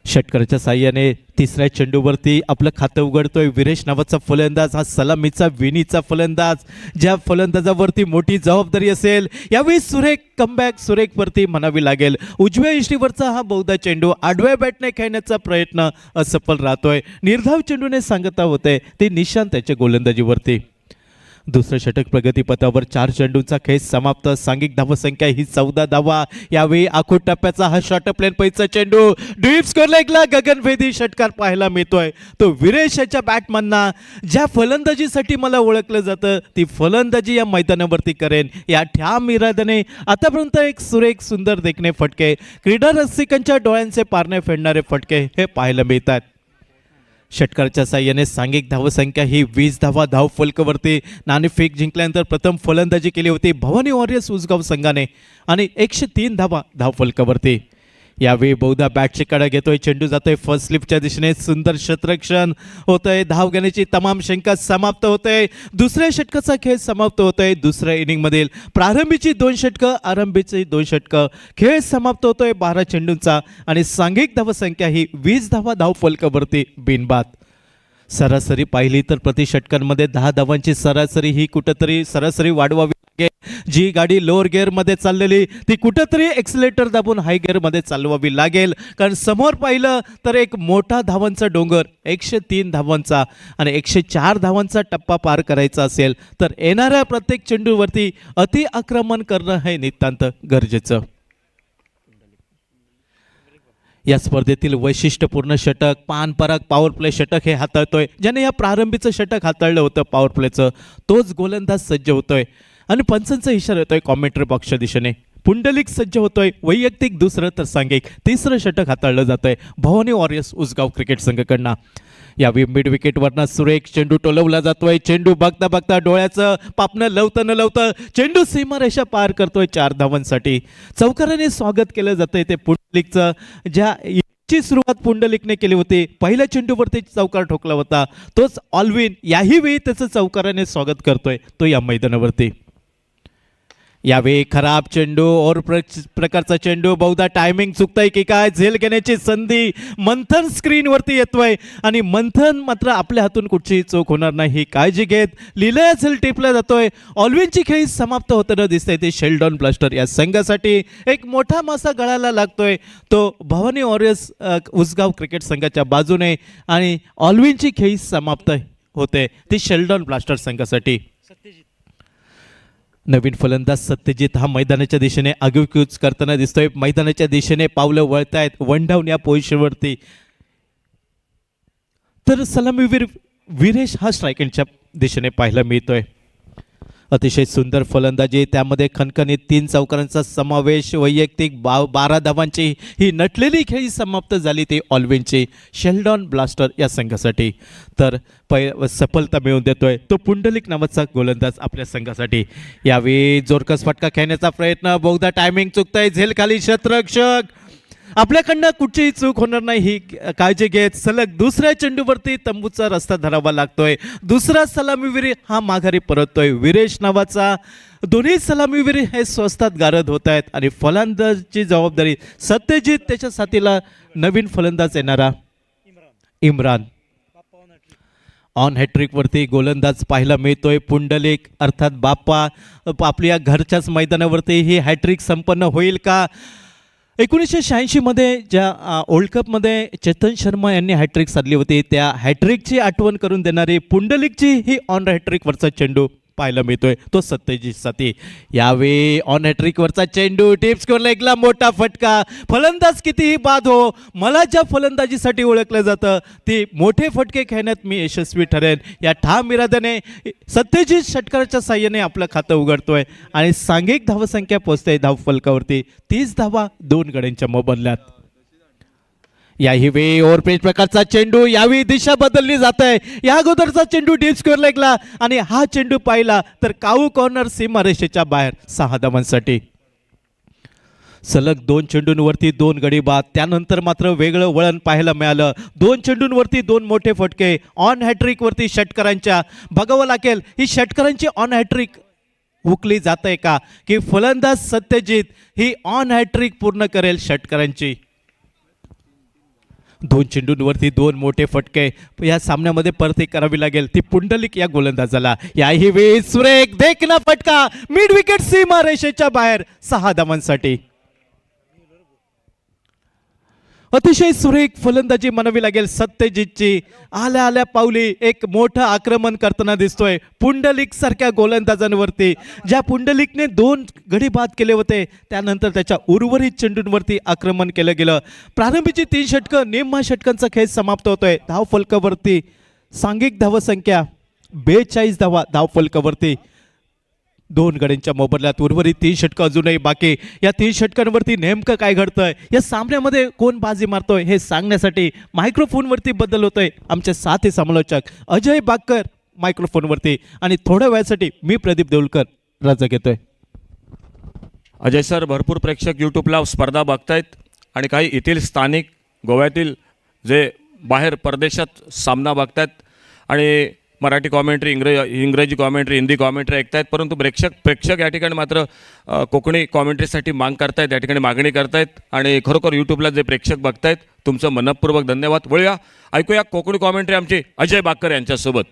षटकाराच्या साह्याने तिसऱ्या चेंडूवरती आपलं खातं उघडतोय विरेश नावाचा फलंदाज. हा सलामीचा विनीचा फलंदाज, ज्या फलंदाजावरती मोठी जबाबदारी असेल. यावेळी सुरेख कमबॅक सुरेखवरती म्हणावी लागेल. उजव्या इष्टीवरचा हा बहुधा चेंडू आडव्या बॅटने खेळण्याचा प्रयत्न असफल राहतोय. निर्धाव चेंडूने सांगता होते ती निशांत त्याच्या गोलंदाजीवरती. दुसरं षटक प्रगतीपथावर 4 चेंडूंचा खेळ समाप्त. सांघिक धावसंख्या ही 14 धावा. यावेळी आखूड टप्प्याचा हा शॉर्ट प्लेन पैचा चेंडू डीप स्कोर लेगला गगनभेदी षटकार पाहायला मिळतोय तो विरेश याच्या बॅटमनना. ज्या फलंदाजीसाठी मला ओळखलं जातं ती फलंदाजी या मैदानावरती करेन या ठाम इराद्याने आतापर्यंत एक सुरेख सुंदर देखणे फटके, क्रीडा रसिकांच्या डोळ्यांचे पारणे फेडणारे फटके हे पाहायला मिळतात. षटकाराच्या साह्याने सांघिक धावसंख्या ही 20 धावा धाव फलकावरती. नाणेफेक जिंकल्यानंतर प्रथम फलंदाजी केली होती भवानी वॉरियर्स उसगाव संघाने आणि 103 धावा धाव फलकावरती. यावेळी बहुधा बॅटची कडा घेतोय. चेंडू जातोय फर्स्ट स्लिपच्या दिशेने. सुंदर क्षेत्ररक्षण होतंय. धाव घेण्याची तमाम शंका समाप्त होते. दुसऱ्या षटकाचा खेळ समाप्त होतोय. दुसऱ्या इनिंगमधील प्रारंभीची 2 षटकं, आरंभीची 2 षटकं, खेळ समाप्त होतोय 12 चेंडूंचा आणि सांघिक धावसंख्या ही 20 धावा धाव फलकावरती बिनबाद. सरासरी पाहिली तर प्रति षटकांमध्ये 10 धावांची सरासरी ही कुठंतरी सरासरी वाढवावी लागेल. जी गाडी लोअर गिअरमध्ये चाललेली ती कुठंतरी एक्सिलेटर दाबून हाय गिअरमध्ये चालवावी लागेल. कारण समोर पाहिलं तर एक मोठा धावांचा डोंगर 103 धावांचा आणि 104 धावांचा टप्पा पार करायचा असेल तर येणाऱ्या प्रत्येक चेंडूवरती अति आक्रमण करणं हे नितांत गरजेचं. या स्पर्धेतील वैशिष्ट्यपूर्ण षटक पानपराग पॉवर प्ले षटक हे हाताळतोय. ज्याने या प्रारंभीचं षटक हाताळलं होतं पॉवर प्लेचं तोच गोलंदाज सज्ज होतोय आणि पंचांचा इशारा येतोय कॉमेंट्री बॉक्सच्या दिशेने. पुंडलिक सज्ज होतोय, वैयक्तिक दुसरं तर सांघिक तिसरं षटक हाताळलं जातंय भवानी वॉरियर्स उसगाव क्रिकेट संघाकडनं. यावेळी मिड विकेटवरनं सुरेख चेंडू टोलवला जातोय. चेंडू बघता बघता डोळ्याचं पापणं लवतं न लवतं चेंडू सीमारेषा पार करतोय 4 धावांसाठी. चौकाराने स्वागत केलं जातंय ते पुंडलिकचं, ज्या ची सुरुवात पुंडलिकने केली होती. पहिल्या चेंडूवरती चौकार ठोकला होता तोच ऑलविन याही वेळी त्याचं चौकाराने स्वागत करतोय तो या मैदानावरती. यावेळी खराब चेंडू और प्रकारचा चेंडू, बहुधा टायमिंग चुकतंय की काय, झेल घेण्याची संधी मंथन स्क्रीनवरती येतोय आणि मंथन मात्र आपल्या हातून कुठचीही चूक होणार नाही काळजी घेत लिलया झेल टिपला जातोय. ऑलविनची खेळी समाप्त होताना दिसतंय ते शेल्डॉन ब्लास्टर या संघासाठी एक मोठा मासा गळाला लागतोय तो भवानी वॉरियर्स उसगाव क्रिकेट संघाच्या बाजूने आणि ऑलविनची खेळी समाप्त होते ती शेल्डॉन ब्लास्टर संघासाठी. नवीन फलंदाज सत्यजित हा मैदानाच्या दिशेने आगीकूच करताना दिसतोय. मैदानाच्या दिशेने पावलं वळतायत वन डाऊन या पोझिशनवरती. तर सलामीवीर वीरेश हा स्ट्रायकिंगच्या दिशेने पाहायला मिळतोय. अतिशय सुंदर फलंदाजी, त्यामध्ये खणखणीत 3 चौकारांचा समावेश, वैयक्तिक 12 धावांची ही नटलेली खेळी समाप्त झाली ती ऑलविनची शेल्डॉन ब्लास्टर या संघासाठी. तर सफलता मिळवून देतोय तो पुंडलिक नावाचा गोलंदाज आपल्या संघासाठी. यावेळी जोरकस फटका खेळण्याचा प्रयत्न, बहुधा टायमिंग चुकतंय, झेल खाली क्षेत्ररक्षक, आपल्याकडनं कुठचीही चूक होणार नाही ही काळजी घेत सलग दुसऱ्या चेंडूवरती तंबूचा रस्ता धरावा लागतोय. दुसरा सलामीवीर हा माघारी परततोय वीरेश नावाचा. दोन्ही सलामीवीर हे स्वस्तात गारद होत आहेत आणि फलंदाजीची जबाबदारी सत्यजित, त्याच्या साथीला नवीन फलंदाज येणारा इम्रान. ऑन हॅट्रिकवरती गोलंदाज पाहायला मिळतोय पुंडलिक अर्थात बाप्पा. आपल्या घरच्याच मैदानावरती ही हॅट्रिक संपन्न होईल का? 1986 मध्ये ज्या वर्ल्ड कपमध्ये चेतन शर्मा यांनी हॅट्रिक साधली होती त्या हॅट्रिकची आठवण करून देणारी पुंडलिकची ही ऑन हॅट्रिकवरचा चेंडू पाहायला मिळतोय तो सत्यजित साथी. यावेळी ऑन हॅट्रिकवरचा चेंडू टिप स्कोअर लेगला मोठा फटका. फलंदाज कितीही बाद हो, मला ज्या फलंदाजीसाठी ओळखलं जातं ती मोठे फटके खेळण्यात मी यशस्वी ठरेन या ठाम इराद्याने सत्यजित षटकाराच्या साह्याने आपलं खातं उघडतोय आणि सांघिक धावसंख्या पोहोचते धावफलकावरती 30 धावा 2 गड्यांच्या मोबदल्यात. याही वेळी ओव्हरपेच प्रकारचा चेंडू, यावेळी दिशा बदलली जात आहे. या अगोदरचा चेंडू डीप स्क्वेअर लेगला आणि हा चेंडू पाहिला तर काऊ कॉर्नर सीमारेषेच्या बाहेर 6 धावांसाठी. सलग 2 चेंडूंवरती 2 गडी बाद, त्यानंतर मात्र वेगळं वळण पाहायला मिळालं. 2 चेंडूंवरती 2 मोठे फटके ऑन हॅट्रिकवरती षटकारांच्या. बघावं लागेल ही षटकारांची ऑन हॅट्रिक हुकली जात आहे का की फलंदाज सत्यजित ही ऑन हॅट्रिक पूर्ण करेल षटकारांची. 2 चेंडूंवरती 2 मोठे फटके या सामन्यामध्ये परती करावी लागेल ती पुंडलिक या गोलंदाजाला. याही वेळी सुरेख देखना फटका मिड विकेट सीमा रेषेच्या बाहेर 6 धावांसाठी. अतिशय सुरेख फलंदाजी म्हणावी लागेल सत्यजितची. आल्या आल्या पावली एक मोठं आक्रमण करताना दिसतोय पुंडलिक सारख्या गोलंदाजांवरती. ज्या पुंडलिकने 2 गडी बाद केले होते त्यानंतर त्याच्या उर्वरित चेंडूंवरती आक्रमण केलं गेलं. प्रारंभीची 3 षटकं निम्मा षटकांचा खेळ समाप्त होतोय धावफलकावरती. सांघिक धावसंख्या 42 धावा धावफलकावरती 2 गड्यांच्या मोबदल्यात. उर्वरित 3 षटकं अजूनही बाकी. या 3 षटकांवरती नेमकं काय घडतंय, या सामन्यामध्ये कोण बाजी मारतोय हे सांगण्यासाठी मायक्रोफोनवरती बदल होतोय आमचे साथी समालोचक अजय बाकर मायक्रोफोनवरती आणि थोड्या वेळासाठी मी प्रदीप देऊळकर रजा घेतोय. अजय सर, भरपूर प्रेक्षक यूट्यूबला स्पर्धा बघतायत आणि काही येथील स्थानिक गोव्यातील जे बाहेर परदेशात सामना बघतायत आणि मराठी कॉमेंट्री, इंग्रजी कॉमेंट्री, हिंदी कॉमेंट्री ऐकतायत, परंतु प्रेक्षक या ठिकाणी मात्र कोकणी कॉमेंट्रीसाठी मागणी करतायत आणि खरोखर यूट्यूबला जे प्रेक्षक बघतायत तुमचं मनपूर्वक धन्यवाद. वळूया ऐकूया कोकणी कॉमेंट्री आमचे अजय बाकर यांच्यासोबत.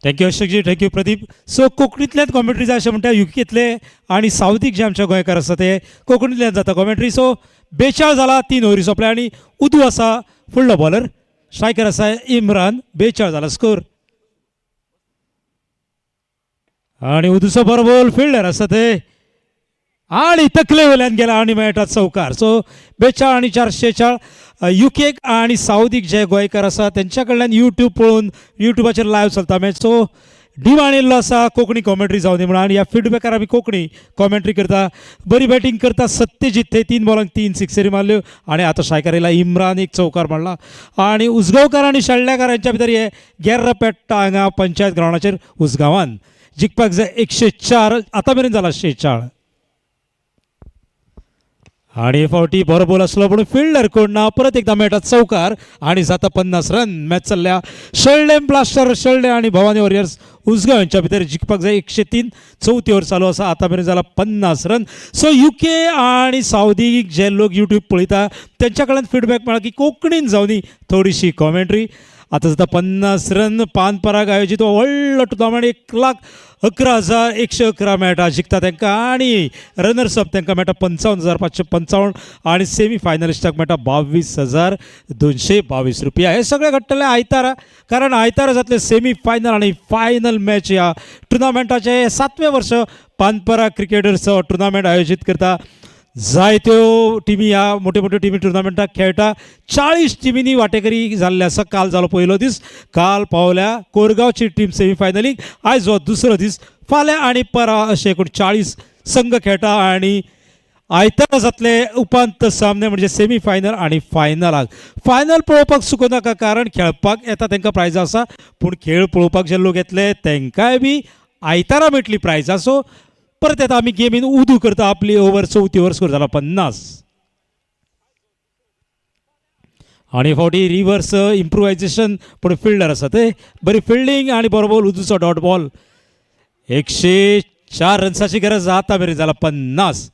Thank you Ashokji, thank you Pradeep. So कोंकणींतल्यान कॉमेंट्री अशें म्हणटा युकेतले आनी सावथीक जे आमचे गोंयकार आसा ते कोंकणींतल्यान जाता कॉमेंट्री. सो 42 जाला, 3 ओव्हरी सोंपल्या आणि उदू आसा फुडलो बॉलर. स्ट्रायकर आसा इम्रान, 42 जाला स्कोर. आणि उदूचो बरो बॉल फिल्डर आसा ते आणि तकले वयल्यान गेला आणि मेळटा चौकार. सो 42 आणि 446 युकेक आणि सावथीक जे गोंयकार आसा तेंच्या कडल्यान यूट्यूब पळोवन यूट्यूबाचेर लायव्ह चलता मॅच. सो डिमांड येयल्लो आसा कोंकणी कॉमेंट्री जावं दी म्हणून आनी ह्या फीडबॅकार आमी कोंकणी कॉमेंट्री करता. बरी बॅटिंग करता सत्यजीत थंय 3 बॉलांक 3 सिक्सरी मारल्यो आनी आतां स्ट्रायकर येयला इम्रान एक चौकार मारला आनी उजगांवकार आनी शेळड्याकार यांच्या भितर हे गेर्र पेट्टा हांगा पंचायत ग्रावंडाचेर उजगांवान जिखपाक जाय 104 आतां मेरेन जाला 104 आणि फावटी बरो बॉल आसलो पूण फिल्डर कोण ना परत एकदा मेळटा चौकार आणि जाता 50 रन. मॅच चल्ल्या शेळडे ब्लास्टर शेळडे आणि भवानी वॉरियर्स उजगांव यांच्या भितर जिखपाक जाय 103 चवथी ओव्हर चालू आसा आतां मेरेन जाला 50 रन. सो UK आणि सावदी जे लोक यूट्यूब पळयता तेंच्या कडल्यान फीडबॅक मेळ्ळा की कोंकणीन जावं दी थोडीशी कॉमेंट्री. आतां जाता 50 रन पानपराग आयोजीत हो व्हडलो टुर्नामेंट 1,11,111 मेळटा जिखता तांकां आनी रनर्स अप तांकां मेळटा 55,555 आनी सेमी फायनलिस्टाक मेळटा 22,222 रुपया. हे सगळें घडटलें आयतारा कारण आयतारा जातले सेमी फायनल आनी फायनल मॅच ह्या टुर्नामेंटाचे 7वें वर्स पानपराग क्रिकेटर्स टुर्नामेंट आयोजीत करता. जायत्यो टिमी ह्या मोठ्यो मोठ्यो टिमी टुर्नामेंटाक खेळटा. 40 टिमींनी वांटेकरी जाल्ले आसा. काल जालो पयलो दीस. काल पावल्या कोरगांवची टीम सेमी फायनलीक. आयज हो दुसरो दीस. फाल्यां आनी परां अशे एकूण 40 संघ खेळटा आनी आयतारा जातले उपांत सामने म्हणजे सेमी फायनल आनी फायनलाक. फायनल पळोवपाक चुको नाका कारण खेळपाक येता तांकां प्रायजां आसा पूण खेळ पळोवपाक जे लोक येतले तांकांय बी आयतारा मेळटली प्रायजां. सो परत येता आमी गेमीन उदू करता आपली ओव्हर चवथी ओव्हर स्कोर जाला 50 आणि फावटी रिवर्स इम्प्रुवायझेशन पूण फिल्डर आसा ते बरी फिल्डिंग आणि बरो बॉल उदूचो डॉट बॉल. 104 रन्साची गरज आतां मेरेन जाला 50.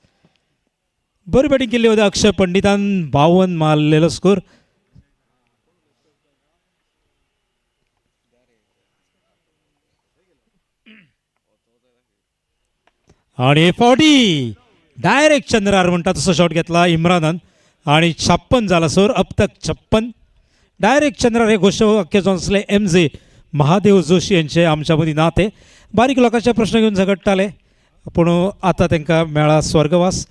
बरी बॅटिंग केल्ली होती अक्षय पंडितान 52 मारलेलो स्कोर. आणि फावटी डायरेक्ट चंद्रार म्हणटा तसो शॉट घेतला इम्रानान आणि 56 जाला सोर अब तक 56 डायरेक्ट चंद्रार. हे गोश्ट अख्खे जावन आसले MJ महादेव जोशी यांचे आमच्या मदीं ना ते बारीक लोकांचे प्रश्न घेवन झगडटाले पूण आतां तांकां मेळ्ळा स्वर्गवास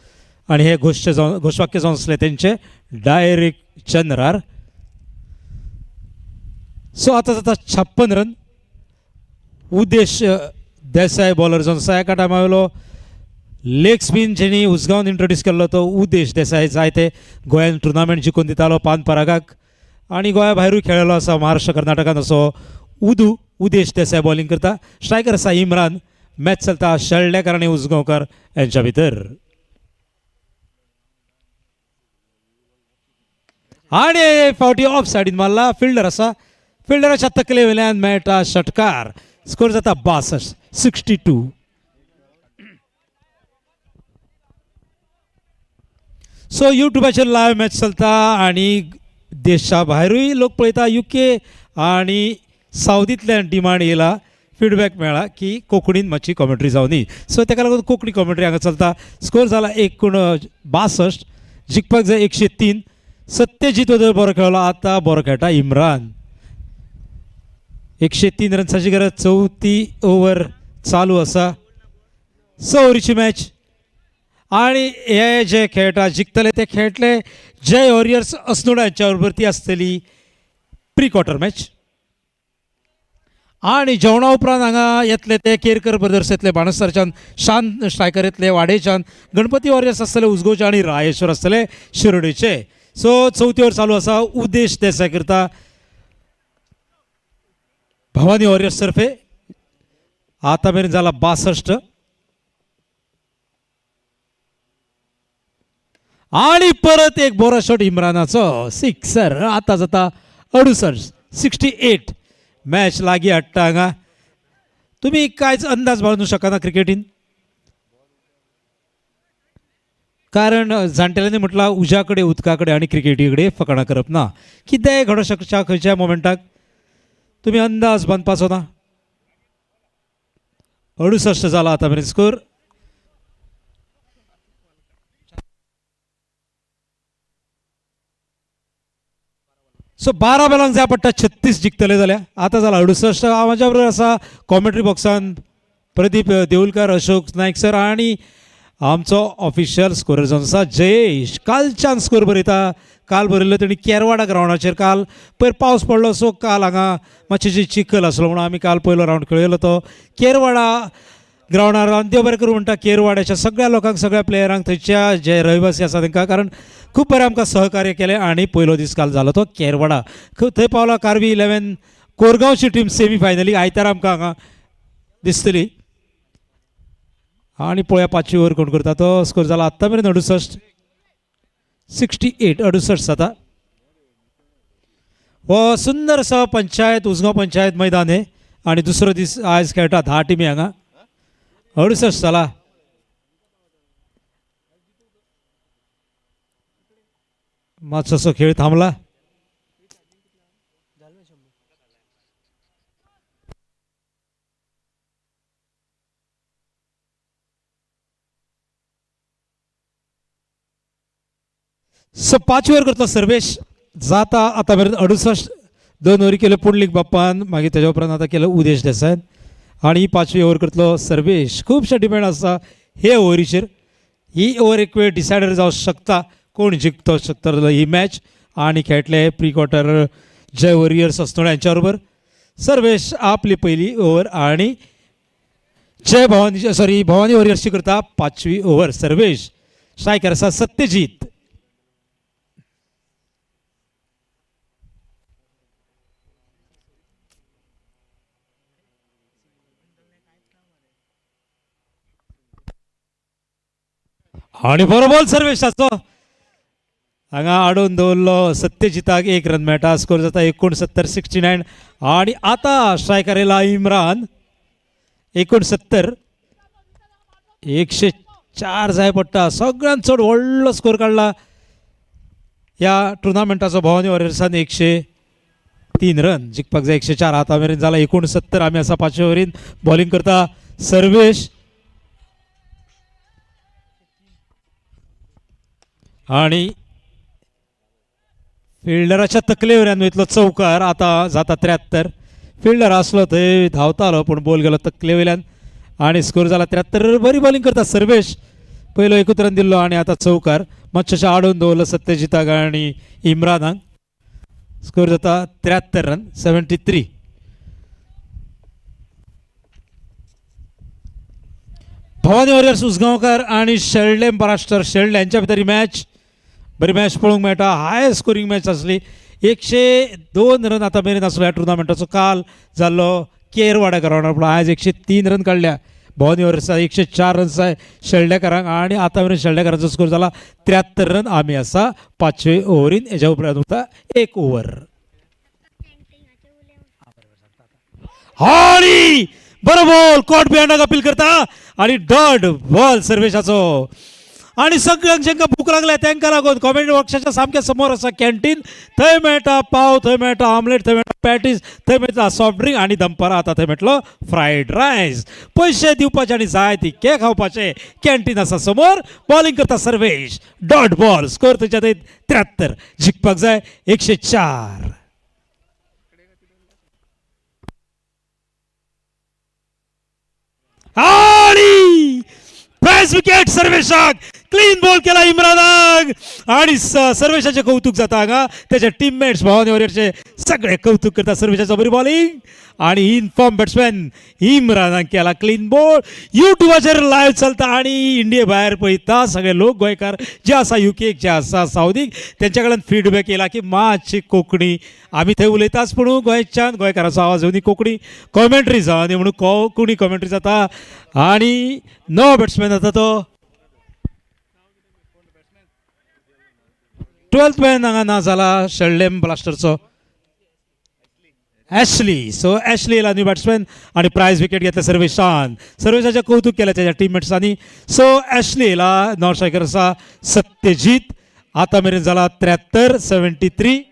आणि हे घोशवाक्य जावन आसले तेंचे डायरेक्ट चंद्रार. सो आतां जाता 56 रन. उदेश देसाय बॉलर जावन आसा. एका टायमा वयलो लेग स्पिन जेणी उजगांवन इंट्रोड्यूस केल्लो तो उदेश देसाय जायते गोंयान टुर्नामेंट जिखून दितालो पानपरागाक आनी गोंया भायरूय खेळ्ळो आसा. महाराष्ट्र कर्नाटकान असो उदेश देसाय बॉलिंग करता. स्ट्रायकर आसा इम्रान. मॅच चलता शेळड्याकार आनी उजगांवकार यांच्या भितर आनी फावटी ऑफ सायडीन मारला. फिल्डर आसा. फिल्डराच्या तकले वयल्यान मेळटा षटकार. स्कोर जाता 62 62. सो यूट्यूबाचेर लायव्ह मॅच चलता आनी देशा भायरूय लोक पळयता. UK आनी सावदींतल्यान डिमांड येयला फीडबॅक मेळ्ळा की कोंकणीन मातशी कॉमेंट्री जावं दी. सो ताका लागून कोंकणी कॉमेंट्री हांगा चलता. स्कोर जाला 62 जिखपाक जाय 103. सत्यजीत बरो खेळलो आतां बरो खेळटा इम्रान. 103 रन्साची गरज. चवथी ओव्हर चालू आसा. 6 ओव्हरीची मॅच आणि हे जे खेळटा जिखतले ते खेळटले जय वॉरियर्स अस्नोडा यांच्या बरोबर ती आसतली प्री क्वॉर्टर मॅच. आणि जेवणा उपरांत हांगा येतले ते केरकर ब्रदर्स येतले बाणस्तारच्यान. शांत स्ट्रायकर येतले वाडेच्यान. गणपती वॉरियर्स आसतले उजगांवचे आणि रायेश्वर आसतले शिरोडेचे. सो चवथी ओव्हर चालू आसा. उदेश देसाय करता भवानी वॉरियर्स तर्फे. आतां मेरेन जाला 62 आणि परत एक बरो शॉट इम्रानाचो सिक्सर. आतां जाता 68 68. मॅच लागीं हाडटा हांगा. तुमी कांयच अंदाज बाळगूंक शकना क्रिकेटीन कारण जाणटेल्यांनी म्हटलां उज्या कडेन उदका कडेन आनी क्रिकेटी कडेन फकाणां करप ना. कितेंय घडोवंक शकता खंयच्या मोमेंटाक. तुमी अंदाज बांदपाचो ना. 68 जाला आतां मेरेन स्कोर. सो 12 बॉलांक जाय पडटा 36 जिखतले जाल्यार. आतां जाला 68. म्हाज्या बरोबर आसा कॉमेंट्री बॉक्सान प्रदीप देवुलकर, अशोक नायक सर आणि आमचो ऑफिशियल स्कोरर जावन आसा जयेश. कालच्यान स्कोर बरयता. काल बरयल्लो तेणी केरवाडा ग्रावंडाचेर. काल पयर पावस पडलो सो काल हांगा मातशें जी चिखल आसलो म्हणून आमी काल पयलो रावंड खेळयलो तो केरवाडा ग्रावंडार. आनी देव बरें करूं म्हणटा केरवाड्याच्या सगळ्या लोकांक, सगळ्या प्लेयरांक, थंयच्या जे रहिवासी आसा तांकां, कारण खूब बरें आमकां सहकार्य केलें. आनी पयलो दीस काल जालो तो केरवाडा. थंय पावला कार्बी 11 कोरगांवची टीम सेमी फायनलीक आयतार आमकां हांगा दिसतली. आणि पळया 5वी ओव्हर कोण करता तो. स्कोर जाला आत्ता मेरेन 68 जाता. हो सुंदर असो पंचायत उजगांव पंचायत मैदान हे. आणि दुसरो दीस आयज खेळटा 10 टिमी हांगा. 68 जाला. मातसो खेळ थांबला. सो 5 ओव्हर करतो सर्वेश. जाता आतां मेरेन 68. 2 ओव्हरी केल्यो पुंडलीक बाप्पान, मागीर तेज्या उपरांत आतां केलो उदेश देसायन. आणि ही 5वी ओव्हर करतलो सर्वेश. खुबशे डिपेंड आसा हे ओव्हरीचेर. ही ओव्हर एक वेळ डिसायडर जावं शकता कोण जिखतो शकतलो ही मॅच. आणि खेळटले प्री क्वॉर्टर जय वॉरियर्स आसतले हांच्या बरोबर. सर्वेश आपली पयली ओव्हर आणि भवानी वॉरियर्सची करता 5वी ओव्हर. सर्वेश. स्ट्रायकर आसा सत्यजीत. आणि बरोबर सर्वेशाचो हांगा आडोवन दवरलो. सत्यजिताक 1 रन मेळटा. स्कोर जाता 69-69. आणि आता स्ट्रायकर येयला इम्रान. 69. 104 जाय पडटा. सगळ्यांत चड व्हडलो स्कोर काडला ह्या टुर्नामेंटाचो भवानी वॉरियर्सान. 103 रन जिखपाक जाय. 104 आतां मेरेन जाला. 69 आमी आसा 5वे ओव्हरीन. बॉलिंग करता सर्वेश. आणि फिल्डराच्या तकले वयल्यान वयतलो चौकार. आता जाता 73. फिल्डर आसलो थंय धांवतालो पूण बॉल गेलो तकले वयल्यान. आणि स्कोर जाला 73. बरी बॉलिंग करता सर्वेश. पयलो 1 रन दिल्लो आणि आता चौकार. मातशें आडोवन दवरलो सत्यजिताक आणि इम्रानाक. स्कोर जाता 73 रन. 73. भवानी वॉरियर्स उजगांवकार आणि शेल्डे महाराष्ट्र शेल्डे यांच्या भितर ही मॅच. बरी मॅच पळोवंक मेळटा. हाय स्कोरींग मॅच आसली. 102 रन आतां मेरेन आसलो ह्या टुर्नामेंटाचो. काल जाल्लो केरवाडा ग्रावंडार पूण आयज 103 रन काडल्या भवानी वॉरियर्सा. 104 रन्स जाय शेल्डेकारांक. आणि आतां मेरेन शेल्डेकारांचो स्कोर जाला 73 रन. आमी आसा 5वे ओव्हरीन. हेच्या उपरांत उरता 1 ओव्हर. आणि बरो बॉल कॉट बिहाइंडाक अपील करता. आणि डॉट बॉल सर्वेशाचो. आणि सगळ्यांक जेंका भूक लागल्या तांकां लागून कॉमेंट बॉक्साच्या सामक्या समोर आसा कॅन्टीन. थंय मेळटा पाव, थंय मेळटा ऑमलेट, थंय मेळटा पॅटीस, थंय मेळटा सॉफ्ट ड्रिंक आणि दनपारां आतां थंय मेळटलो फ्रायड रायस. पयशे दिवपाचे आणि जाय तितके खावपाचे. कॅन्टीन आसा समोर. बॉलिंग करता सर्वेश. Dot ball. स्कोर थंयच्या थंय 73. जिखपाक जाय 104. आणि प्राइज विकेट सर्वेशाक. क्लीन बॉल केला इम्रानाक. आणि सर्वेशाचे कौतुक जाता हांगा. त्याचे टीममेट्स भवानी वॉरियर्सचे सगळे कौतुक करता सर्वेशाचो. बरी बॉलिंग. आणि इनफॉर्म बॅट्समॅन इम्रानाक केला क्लीन बॉल. युट्यूबाचेर लायव्ह चलता आणि इंडिये भायर पळयता सगळे लोक गोंयकार जे आसा युकेक, जे आसा सावथीक, तेंच्या कडल्यान फीडबॅक येयला की मातशी कोंकणी आमी थंय उलयताच पूण गोंयच्यान गोंयकाराचो आवाज येवनी कोंकणी कॉमेंट्री जावनी म्हणून कोंकणी कॉमेंट्री जाता. आणि नवो बॅट्समॅन जाता तो 12th मॅन हांगा ना जाला शेल्डेम ब्लास्टरचो ॲशली. सो ॲशली येयला न्यू बॅट्समॅन. आणि प्रायज विकेट घेतले सर्वेशान. सर्वेशाचें कौतुक केलें तेज्या टीममेट्सांनी. सो ॲशली येयला. नॉर्थ स्ट्रायकर आसा सत्यजीत. आतां मेरेन जाला 73. 73.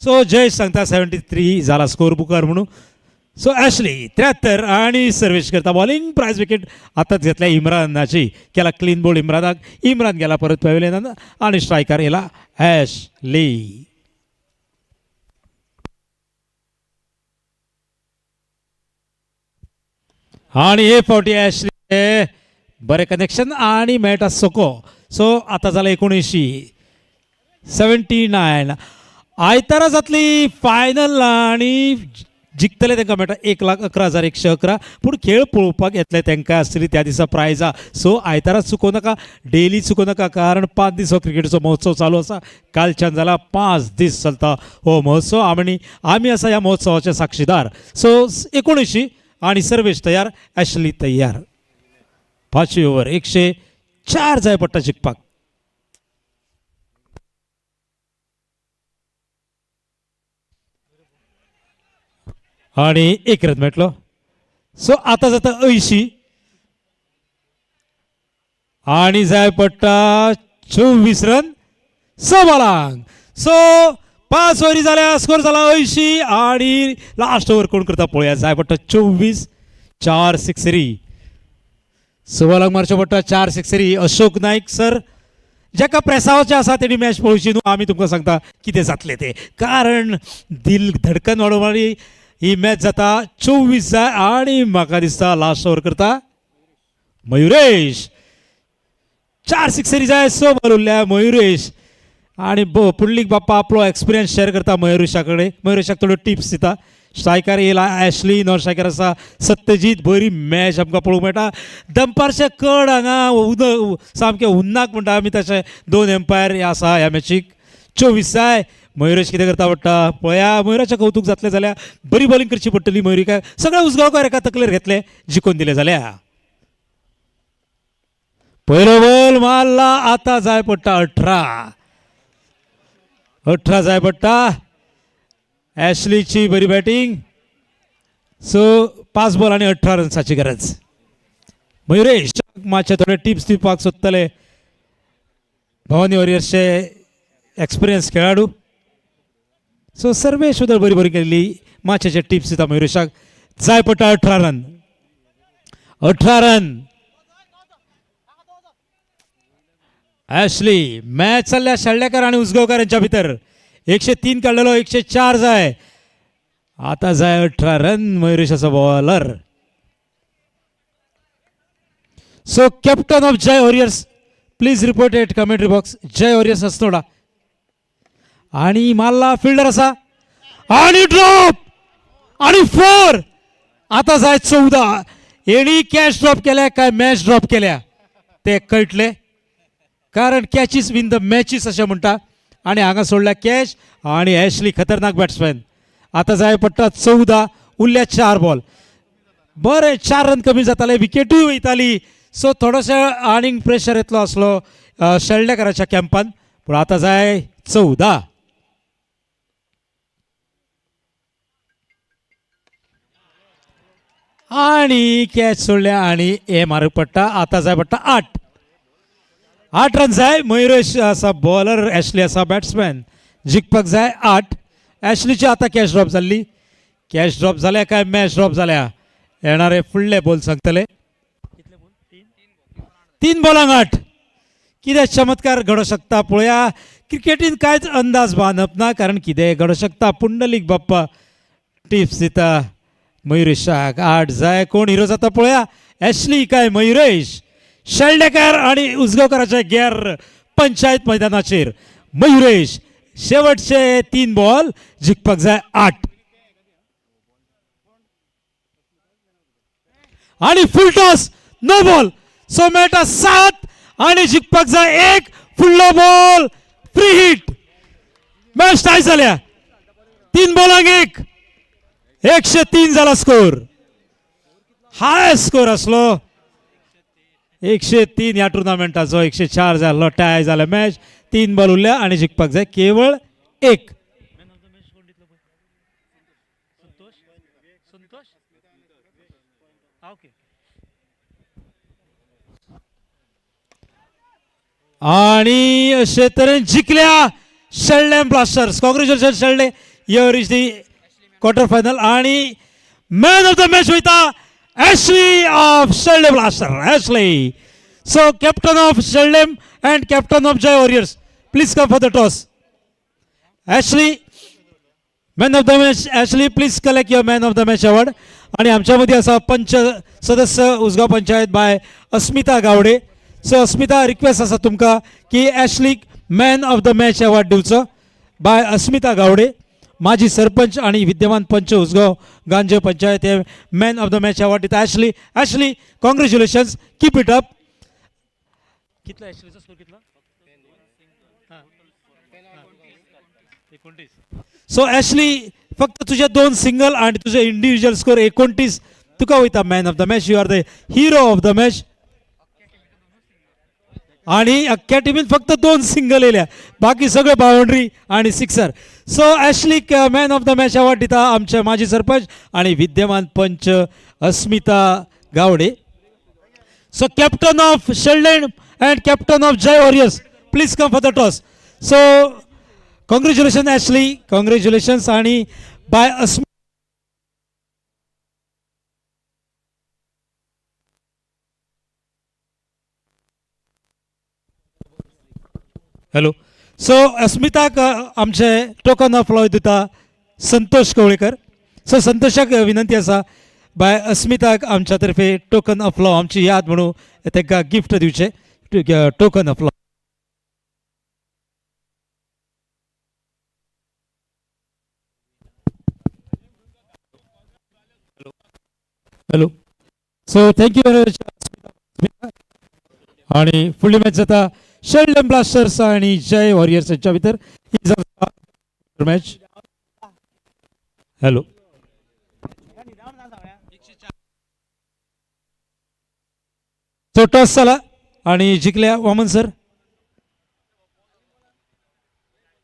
सो जयेश सांगता 73 जाला स्कोर बुकार म्हणून. सो ॲशली 73 आणि सर्वेश करता बॉलिंग. प्राइज विकेट आतांच घेतल्या इम्रानाची. केला क्लीन बॉल इम्रानाक. इम्रान गेला परत पॅव्हिलियनान. आणि स्ट्रायकर येयला ॲशली. आणि हे फावटी ॲशली बरे कनेक्शन आणि मेळटा सको. सो आता जाला 79 आयतारा जातली फायनल आणि जिखतले तांकां मेळटा 1,11,111. पूण खेळ पळोवपाक येतले तांकां आसतली त्या दिसा प्रायजां. सो आयतारा चुकोवनाका, डेली चुकोवनाका, कारण 5 दीस हो क्रिकेटीचो महोत्सव चालू आसा. कालच्यान जाला 5 दीस चलता हो महोत्सव आमी आसा ह्या महोत्सवाचे साक्षीदार. सो 79 आणि सर्वेश तयार, ॲशली तयार. 5वी ओव्हर 104 जाय पडटा जिखपाक. आणि 1 रन मेळटलो. सो आता जाता 80 आणि जाय पडटा 24 रन 6 बॉलांक. सो 5 ओव्हरी जाल्या, स्कोर जाला 80 आणि लास्ट ओव्हर कोण करता पळोवया. जाय पडटा 24, 4 सिक्सरी. 6 बॉलांक मारचो पडटा 4 सिक्सरी. अशोक नाईक सर, जेका प्रेसावचे आसा तेणी मॅच पळोवची न्हू. आमी तुमकां सांगता कितें जातलें तें, कारण दिल धडकन वाडोवपारी ही मॅच जाता. 24 जाय आणि म्हाका दिसता लास्ट ओव्हर करता मयुरेश. 4 सिक्सरी जाय, 6 बॉल उरल्या. मयुरेश आणि पुंडलीक बाप्पा आपलो एक्सपिरियन्स शेअर करता मयुरेशा कडेन. मयुरेशाक थोड्यो टिप्स दिता. स्ट्रायकर येयला ॲशली, नॉन स्ट्रायकर आसा सत्यजीत. बरी मॅच आमकां पळोवंक मेळटा. दंपारचे कड हांगा सामकें उन्नाक म्हणटा आमी तशें 2 एम्पायर आसा ह्या मॅचीक. 24 जाय. मयुरेश कितें करता पडटा पळया. मयुराचें कौतुक जातलें जाल्यार बरी बॉलिंग करची पडटली मयुरीका. सगळे उजगांवकार एका तकलेर घेतले, जिखून दिले जाल्यार. पयलो बॉल मारला. आता जाय पडटा 18 जाय पडटा. ॲशलीची बरी बॅटिंग. सो 5 बॉल आणि 18 रन्साची गरज. मयुरेश मातशे थोडे टिप्स दिवपाक सोदतले. भवानी वॉरियर्सचे एक्सपिरियन्स खेळाडू. सो सर्वेश सुद्दां बरी बरी केल्ली. मातशेचे टिप्स दिता मयुरेशाक. जाय पडटा 18 रन. 18 रन. ॲशली मॅच चल्ल्या शेळडेकर आणि उजगांवकार यांच्या भितर. 103 काडलेलो, 104 जाय. आता जाय 18 रन. मयुरेशाचो bowler. So captain of Jay Warriors please report at commentary box. Jay Warriors असतोडा आणि मारला. फिल्डर असा आणि ड्रॉप आणि 4. आता जाय 14. येणी कॅच ड्रॉप केल्या काय मॅच ड्रॉप केल्या ते कळटले, कारण कॅचीस विन द मॅचीस अशें म्हणटा. आणि हांगा सोडल्या कॅच. आणि ॲशली खतरनाक बॅट्समॅन. आता जाय पडटा 14. उरल्या 4 बॉल. बरे 4 रन कमी जाताले, विकेटूय वयताली. सो थोडोसो आनीक प्रेशर येतलो आसलो शेळडेकराच्या कॅम्पान. पूण आता जाय 14. आणि कॅच सोडल्या आणि हे मारूंक पडटा. आता जाय पडटा 8 रन जाय. मयुरेश असा बॉलर, ॲशली असा बॅट्समॅन. जिखपाक जाय 8. ॲशलीची आता कॅच ड्रॉप जाल्ली. कॅच ड्रॉप जाल्या काय मॅच ड्रॉप जाल्या येणारे फुडले बॉल सांगतले. 3 बॉलांक 8. कितें चमत्कार घडोवंक शकता पळया. क्रिकेटीन कांयच अंदाज बांदप ना, कारण कितें घडोवंक शकता. पुंडलीक बाप्पा टिप्स दिता मयुरेशाक. 8 जाय. कोण हिरो जाता पळया, ॲशली काय मयुरेश. शेळडेकर आणि उजगांवकाराचे गैर पंचायत मैदानाचेर मयुरेश. शेवटचे 3 बॉल. जिखपाक जाय 8. आणि फुल टॉस, नो बॉल. सो मेळटा 7 आणि जिखपाक जाय 1. फुडलो ball free hit. Match tie जाल्या. 3 बॉलांक 1. 103 जाला स्कोर. हाय स्कोर असलो 103 ह्या टुर्नामेंटाचो. 104 जाल्लो. टाय जाल्या मॅच. 3 बॉल उरल्या आणि जिखपाक जाय केवळ 1. आणि अशे तरेन जिखल्या Shelde Blasters. Congratulation Shelde, you reach the quarter final. आणि मॅन ऑफ द मॅच वयता Ashley of Shelde Blaster. Ashley. So captain of Sheldem and captain of Jay Warriors, please come for the toss. Ashley man of the match Ashley please collect your man of the match award. आणि आमच्यामध्ये असा पंच सदस्य Usgao panchayat by Asmita Gawde. So Asmita request आसा तुमकां की ॲशलीक man of the match award दिवचो bye Asmita Gawade. माजी सरपंच आणि विद्यमान पंच उसगाव गांजे पंचायत हे man of the match award दिता ॲशली. ॲशली कॉंग्रॅच्युलेशन्स, कीप इट अप. कितला ॲशलीचा स्कोर कितला? सो ॲशली फक्त तुझे 2 सिंगल आणि तुझे इंडिव्हिज्युअल स्कोर 29 तुका वयता man of the match. You are the hero of the match. आणि अख्ख्या टिमीन फक्त 2 सिंगल येयल्या, बाकी सगळे बाउंड्री आणि सिक्सर. सो ॲशलीक man of the match award दिता आमचे माजी सरपंच आणि विद्यमान पंच Asmita Gawde. So captain of Shelden and captain of Jay Warriors please come for the toss. So congratulation Ashley, congratulations. आणि बाय अस्मिता हॅलो. सो अस्मिताक आमचे टोकन ऑफ लॉय दिता संतोष कवळेकर. सो संतोषाक विनंती आसा बाय अस्मिताक आमच्या तर्फे टोकन ऑफ लॉ आमची याद म्हणून ताका गिफ्ट दिवचे token of law. Hello. So thank you very much. आणि फुडली मॅच जाता शेल्डन ब्लास्टर्स आणि जय वॉरियर्स यांच्या भितर ही जाता मॅच. हॅलो. सो टॉस झाला आणि जिंकल्या वामन सर.